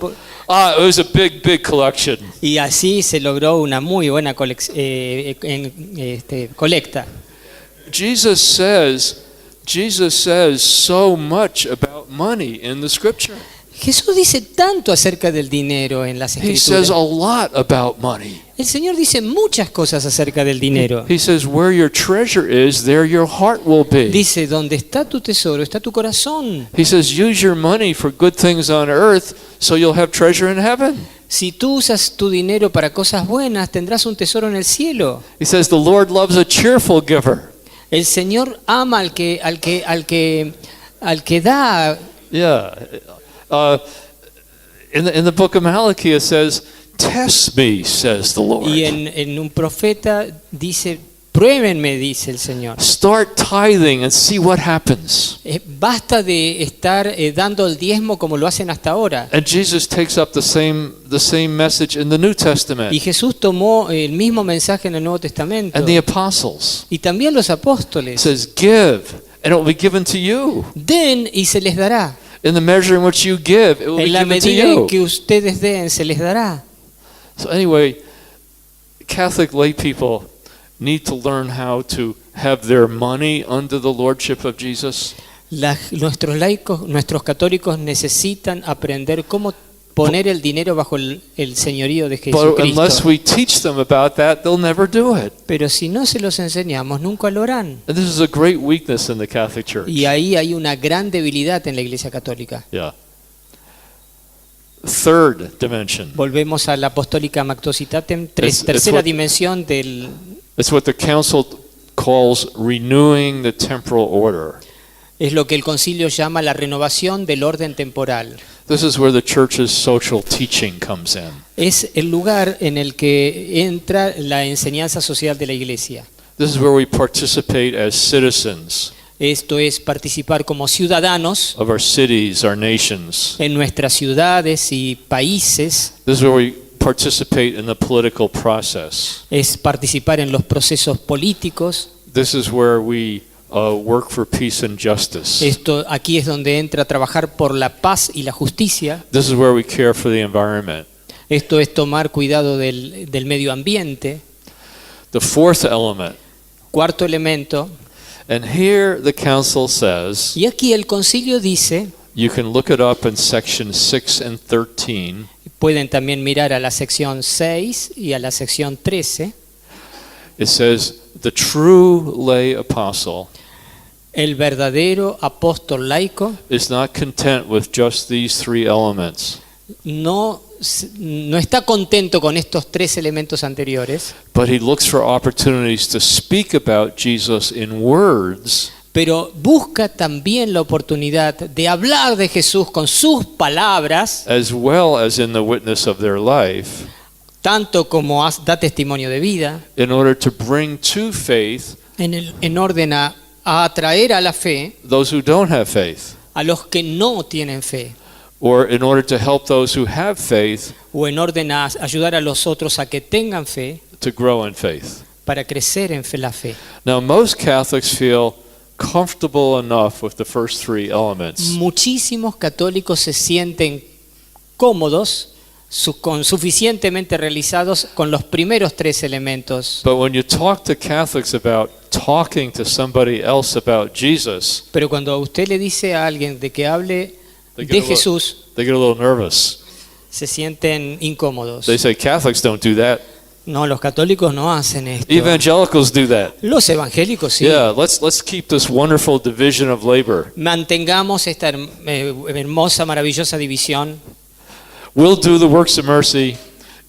Speaker 1: It was a big, big collection.
Speaker 2: y así se logró una muy buena colecta.
Speaker 1: Jesus says so much about money in the scripture.
Speaker 2: Jesús dice tanto acerca del dinero en las
Speaker 1: He says
Speaker 2: escrituras.
Speaker 1: a lot about money.
Speaker 2: El Señor dice muchas cosas acerca del dinero.
Speaker 1: He says where your treasure is, there your heart will be.
Speaker 2: Dice, donde está tu tesoro, está tu corazón.
Speaker 1: He says use your money for good things on earth so you'll have treasure in heaven.
Speaker 2: Si tú usas tu dinero para cosas buenas, tendrás un tesoro en el cielo.
Speaker 1: He says the Lord loves a cheerful giver.
Speaker 2: El Señor ama al que da.
Speaker 1: Yeah. In the book of Malachi it says, test me, says the Lord.
Speaker 2: Y en un profeta dice, pruébenme, dice el Señor.
Speaker 1: Start tithing and see what happens.
Speaker 2: Basta de estar dando el diezmo como lo hacen hasta ahora.
Speaker 1: And Jesus takes up the same message in the New Testament.
Speaker 2: Y Jesús tomó el mismo mensaje en el Nuevo Testamento.
Speaker 1: And the apostles.
Speaker 2: Y también los
Speaker 1: It
Speaker 2: apóstoles.
Speaker 1: says, give, and it will be given to you.
Speaker 2: Den y se les dará.
Speaker 1: In the measure in which you give, it will be
Speaker 2: En la
Speaker 1: given to
Speaker 2: medida en
Speaker 1: you.
Speaker 2: que ustedes den, se les dará.
Speaker 1: So anyway, Catholic lay people need to learn how to have their money under the lordship of Jesus.
Speaker 2: Nuestros laicos, nuestros católicos necesitan aprender cómo poner el dinero bajo el señorío de
Speaker 1: But unless
Speaker 2: Jesucristo.
Speaker 1: we teach them about that, they'll never do it.
Speaker 2: Pero si no se los enseñamos, nunca lo harán.
Speaker 1: And this is a great weakness in the Catholic Church.
Speaker 2: Y ahí hay una gran debilidad en la Iglesia Católica.
Speaker 1: Yeah. Third dimension.
Speaker 2: Volvemos a la apostólica Mactositatem,
Speaker 1: It's
Speaker 2: tercera
Speaker 1: what-
Speaker 2: dimensión del...
Speaker 1: It's what the council calls renewing the temporal order.
Speaker 2: Es lo que el concilio llama la renovación del orden temporal.
Speaker 1: This is where the church's social teaching comes in.
Speaker 2: Es el lugar en el que entra la enseñanza social de la Iglesia.
Speaker 1: This is where we participate as citizens
Speaker 2: Esto es participar como ciudadanos
Speaker 1: of our cities, our nations.
Speaker 2: en nuestras ciudades y países,
Speaker 1: This is where we participate in the political process.
Speaker 2: es participar en los procesos políticos.
Speaker 1: This is where we work for peace and justice.
Speaker 2: Aquí es donde entra a trabajar por la paz y la justicia.
Speaker 1: This is where we care for the environment.
Speaker 2: Esto es tomar cuidado del medio ambiente.
Speaker 1: The fourth element
Speaker 2: cuarto elemento.
Speaker 1: And here the council says,
Speaker 2: Y aquí el concilio dice,
Speaker 1: you can look it up in section 6 and 13.
Speaker 2: pueden también mirar a la sección 6 y a la sección 13,
Speaker 1: It says, the true lay apostle
Speaker 2: el verdadero apóstol laico
Speaker 1: is not content with just these three elements,
Speaker 2: no está contento con estos tres elementos anteriores,
Speaker 1: but he looks for opportunities to speak about Jesus in words
Speaker 2: pero busca también la oportunidad de hablar de Jesús con sus palabras,
Speaker 1: as well as in the witness of their life,
Speaker 2: tanto como da testimonio de vida,
Speaker 1: in order to bring to faith
Speaker 2: en orden a atraer a la fe
Speaker 1: those who don't have faith,
Speaker 2: a los que no tienen fe,
Speaker 1: or in order to help those who have faith
Speaker 2: o en orden a ayudar a los otros a que tengan fe
Speaker 1: to grow in faith.
Speaker 2: para crecer en la fe.
Speaker 1: Now, most Catholics feel comfortable enough with the first three elements,
Speaker 2: Muchísimos católicos se sienten cómodos, suficientemente realizados con los primeros tres elementos.
Speaker 1: but when you talk to Catholics about talking to somebody else about Jesus,
Speaker 2: Pero cuando usted le dice a alguien de que hable de Jesús,
Speaker 1: they get a little nervous.
Speaker 2: se sienten incómodos.
Speaker 1: They say Catholics don't do that.
Speaker 2: No, los católicos no hacen esto.
Speaker 1: Evangelicals do that.
Speaker 2: Los evangélicos sí.
Speaker 1: Yeah, let's keep this wonderful division of labor.
Speaker 2: Mantengamos esta hermosa, maravillosa división.
Speaker 1: We'll do the works of mercy.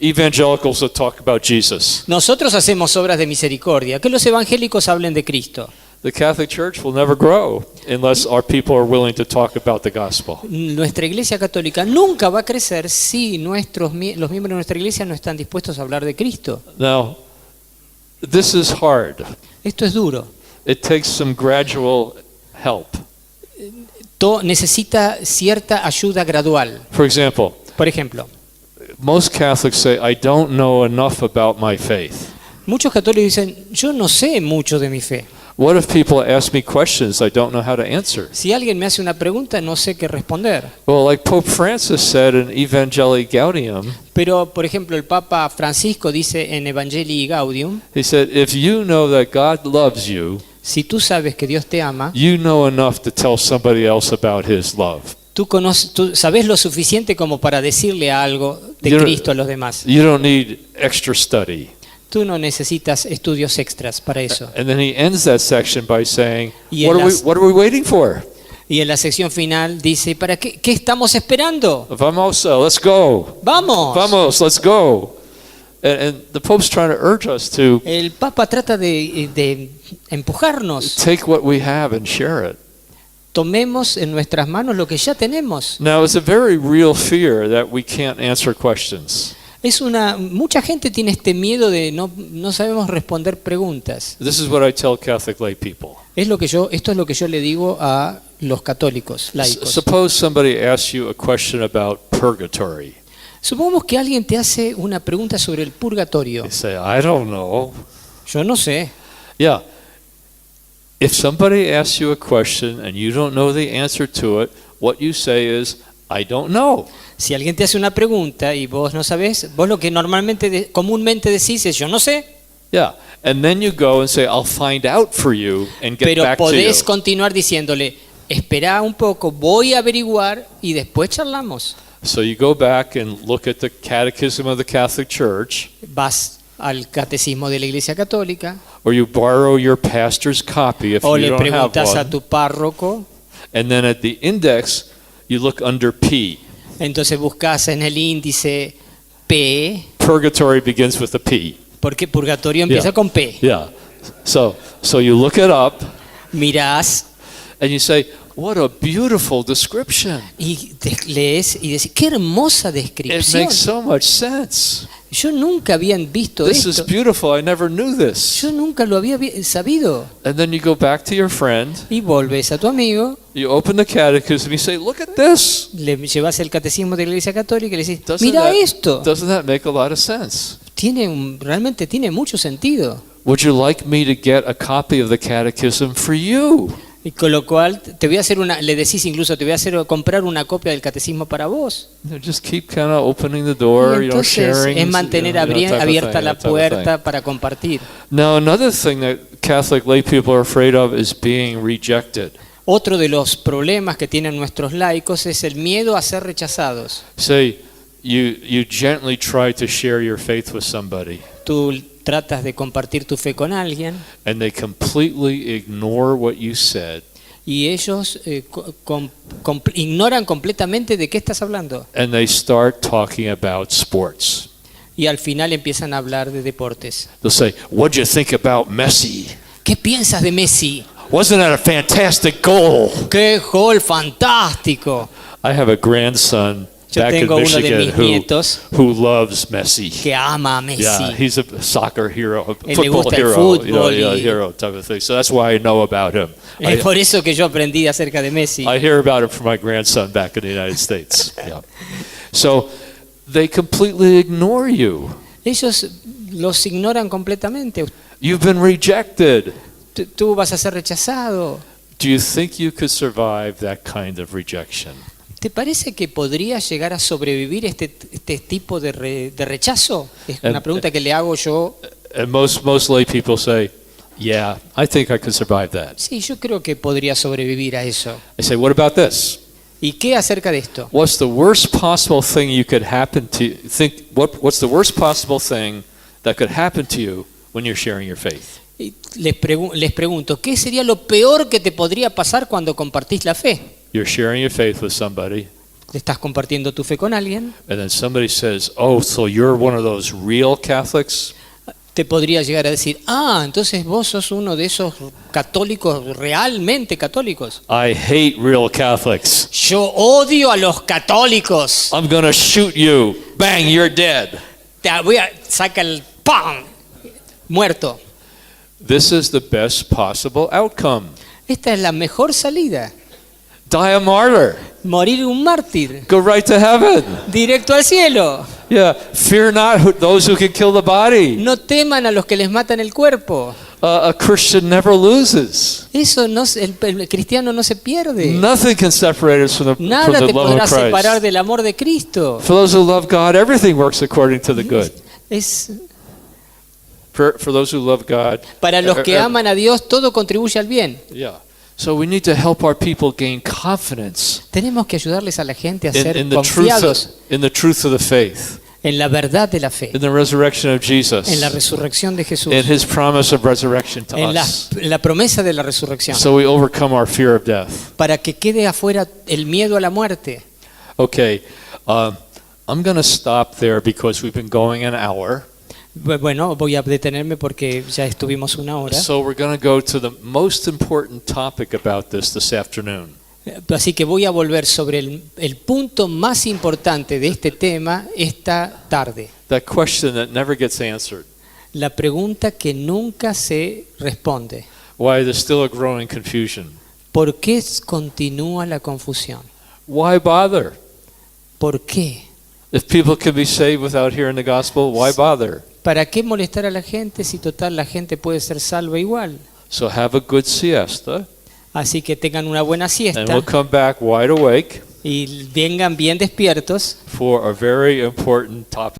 Speaker 1: Evangelicals will talk about Jesus.
Speaker 2: Nosotros hacemos obras de misericordia, que los evangélicos hablen de Cristo.
Speaker 1: The Catholic Church will never grow unless our people are willing to talk about the gospel.
Speaker 2: Nuestra iglesia católica nunca va a crecer si los miembros de nuestra iglesia no están dispuestos a hablar de Cristo.
Speaker 1: Now, this is hard.
Speaker 2: Esto es duro.
Speaker 1: It takes some gradual help.
Speaker 2: Necesita cierta ayuda gradual.
Speaker 1: For example,
Speaker 2: Por ejemplo,
Speaker 1: most Catholics say, I don't know enough about my faith.
Speaker 2: muchos católicos dicen, yo no sé mucho de mi fe.
Speaker 1: What if people ask me questions I don't know how to answer?
Speaker 2: Si alguien me hace una pregunta, no sé qué responder.
Speaker 1: Well, like Pope Francis said in Evangelii Gaudium,
Speaker 2: Pero, por ejemplo, el Papa Francisco dice en Evangelii Gaudium,
Speaker 1: he said, if you know that God loves you,
Speaker 2: si tú sabes que Dios te ama,
Speaker 1: you know enough to tell somebody else about his love.
Speaker 2: tú sabes lo suficiente como para decirle algo de
Speaker 1: You don't-
Speaker 2: Cristo a los demás.
Speaker 1: You don't need extra study.
Speaker 2: Tú no necesitas estudios extras para eso.
Speaker 1: And then he ends that section by saying,
Speaker 2: Y en las-
Speaker 1: what are we waiting for?
Speaker 2: Y en la sección final dice, ¿para qué estamos esperando?
Speaker 1: Vamos, let's go.
Speaker 2: ¡Vamos!
Speaker 1: Vamos, let's go. And the Pope's trying to urge us to
Speaker 2: El Papa trata de empujarnos.
Speaker 1: take what we have and share it.
Speaker 2: Tomemos en nuestras manos lo que ya tenemos.
Speaker 1: Now, it's a very real fear that we can't answer questions.
Speaker 2: Mucha gente tiene este miedo de no sabemos responder preguntas.
Speaker 1: This is what I tell Catholic lay people.
Speaker 2: Esto es lo que yo le digo a los católicos laicos.
Speaker 1: Suppose somebody asks you a question about purgatory.
Speaker 2: Supongamos que alguien te hace una pregunta sobre el purgatorio.
Speaker 1: They say, I don't know.
Speaker 2: Yo no sé.
Speaker 1: Yeah. If somebody asks you a question and you don't know the answer to it, what you say is, I don't know.
Speaker 2: Si alguien te hace una pregunta y vos no sabés, vos lo que comúnmente decís es yo no sé.
Speaker 1: Yeah. And then you go and say, I'll find out for you and get
Speaker 2: Pero
Speaker 1: back to you.
Speaker 2: podés continuar diciéndole, espera un poco, voy a averiguar y después charlamos.
Speaker 1: So you go back and look at the Catechism of the Catholic Church,
Speaker 2: Vas al catecismo de la Iglesia Católica
Speaker 1: or you borrow your pastor's copy if
Speaker 2: o
Speaker 1: you
Speaker 2: le
Speaker 1: don't have
Speaker 2: preguntas a
Speaker 1: one.
Speaker 2: tu párroco.
Speaker 1: And then at the index, you look under P.
Speaker 2: Entonces buscas en el índice P,
Speaker 1: Purgatory begins with a P.
Speaker 2: porque purgatorio empieza
Speaker 1: Yeah.
Speaker 2: con P.
Speaker 1: Yeah. So you look it up
Speaker 2: Mirás
Speaker 1: and you say, what a beautiful description.
Speaker 2: y lees y decís, qué hermosa
Speaker 1: It
Speaker 2: descripción.
Speaker 1: makes so much sense.
Speaker 2: Yo nunca había visto
Speaker 1: This is
Speaker 2: esto.
Speaker 1: beautiful. I never knew this.
Speaker 2: Yo nunca lo había sabido.
Speaker 1: And then you go back to your friend,
Speaker 2: Y volves a tu amigo,
Speaker 1: you open the catechism, you say, look at this.
Speaker 2: le llevas el catecismo de la Iglesia Católica y le decís,
Speaker 1: Doesn't
Speaker 2: mira
Speaker 1: that-
Speaker 2: esto.
Speaker 1: Doesn't that make a lot of sense?
Speaker 2: Realmente tiene mucho sentido.
Speaker 1: Would you like me to get a copy of the catechism for you?
Speaker 2: Y con lo cual te voy a hacer le decís incluso, te voy a hacer comprar una copia del catecismo para vos.
Speaker 1: Just keep kind of opening the door,
Speaker 2: Y entonces
Speaker 1: sharing.
Speaker 2: es mantener abierta la puerta para compartir.
Speaker 1: Now, another thing that Catholic lay people are afraid of is being rejected.
Speaker 2: Otro de los problemas que tienen nuestros laicos es el miedo a ser rechazados.
Speaker 1: Say, you gently try to share your faith with somebody,
Speaker 2: Tú tratas de compartir tu fe con alguien
Speaker 1: and they completely ignore what you said,
Speaker 2: y ellos ignoran completamente de qué estás hablando.
Speaker 1: and they start talking about sports.
Speaker 2: Y al final empiezan a hablar de deportes.
Speaker 1: They'll say, "What'd you think about Messi?
Speaker 2: ¿Qué piensas de Messi?
Speaker 1: Wasn't that a fantastic goal?"
Speaker 2: ¡Qué gol fantástico!
Speaker 1: I have a grandson
Speaker 2: Yo
Speaker 1: back in
Speaker 2: tengo uno de
Speaker 1: Michigan
Speaker 2: mis nietos
Speaker 1: who loves Messi.
Speaker 2: que ama a Messi.
Speaker 1: Yeah, he's a soccer hero, a
Speaker 2: Él le
Speaker 1: football
Speaker 2: gusta el
Speaker 1: hero,
Speaker 2: fútbol y-
Speaker 1: hero type of thing. So that's why I know about him.
Speaker 2: Es por eso que yo aprendí acerca de Messi.
Speaker 1: I hear about him from my grandson back in the United States. Yeah. So they completely ignore you.
Speaker 2: Ellos los ignoran completamente.
Speaker 1: You've been rejected.
Speaker 2: Tú vas a ser rechazado.
Speaker 1: Do you think you could survive that kind of rejection?
Speaker 2: ¿Te parece que podría llegar a sobrevivir este tipo de rechazo? Es una pregunta que le hago yo.
Speaker 1: And most lay people say, "Yeah, I think I could survive that."
Speaker 2: Sí, yo creo que podría sobrevivir a eso.
Speaker 1: I say, "What about this?
Speaker 2: ¿Y qué acerca de esto?
Speaker 1: What's the worst possible thing you could happen to what's the worst possible thing that could happen to you when you're sharing your faith?"
Speaker 2: Y les pregunto, ¿qué sería lo peor que te podría pasar cuando compartís la fe?
Speaker 1: You're sharing your faith with somebody,
Speaker 2: Estás compartiendo tu fe con alguien.
Speaker 1: and then somebody says, "Oh, so you're one of those real Catholics?"
Speaker 2: Te podría llegar a decir, entonces vos sos uno de esos católicos, realmente católicos.
Speaker 1: I hate real Catholics.
Speaker 2: Yo odio a los católicos.
Speaker 1: I'm gonna shoot you. Bang, you're dead.
Speaker 2: Te voy a sacar el ¡pam! Muerto.
Speaker 1: This is the best possible outcome.
Speaker 2: Esta es la mejor salida.
Speaker 1: Die a martyr.
Speaker 2: Morir un mártir.
Speaker 1: Go right to heaven.
Speaker 2: Directo al cielo.
Speaker 1: Yeah, fear not those who can kill the body.
Speaker 2: No teman a los que les matan el cuerpo.
Speaker 1: A Christian never loses.
Speaker 2: Eso no, el cristiano no se pierde.
Speaker 1: Nothing can separate us from the
Speaker 2: Nada te
Speaker 1: love
Speaker 2: podrá
Speaker 1: of
Speaker 2: separar
Speaker 1: Christ.
Speaker 2: del amor de Cristo.
Speaker 1: For those who love God, everything works according to the good.
Speaker 2: Es,
Speaker 1: For those who love God,
Speaker 2: para los que aman a Dios, todo contribuye al bien.
Speaker 1: yeah. So we need to help our people gain confidence
Speaker 2: Tenemos que ayudarles a la gente a ser
Speaker 1: in the
Speaker 2: confiados
Speaker 1: truth of the faith,
Speaker 2: en la verdad de la fe,
Speaker 1: in the resurrection of Jesus,
Speaker 2: en la resurrección de Jesús,
Speaker 1: in His promise of resurrection to
Speaker 2: en
Speaker 1: us,
Speaker 2: la promesa de la resurrección,
Speaker 1: so we overcome our fear of death.
Speaker 2: para que quede afuera el miedo a la muerte.
Speaker 1: Okay, I'm going to stop there because we've been going an hour.
Speaker 2: Bueno, voy a detenerme porque ya estuvimos una hora.
Speaker 1: So we're going to go to the most important topic about this afternoon.
Speaker 2: Así que voy a volver sobre el punto más importante de este tema esta tarde.
Speaker 1: That question that never gets answered.
Speaker 2: La pregunta que nunca se responde.
Speaker 1: Why there's still a growing confusion.
Speaker 2: ¿Por qué continúa la confusión?
Speaker 1: Why bother?
Speaker 2: ¿Por qué?
Speaker 1: If people can be saved without hearing the gospel, why bother?
Speaker 2: ¿Para qué molestar a la gente si total la gente puede ser salva igual?
Speaker 1: So have a good siesta,
Speaker 2: Así que tengan una buena
Speaker 1: and
Speaker 2: siesta
Speaker 1: we'll come back wide awake
Speaker 2: y vengan bien despiertos
Speaker 1: for a very important topic.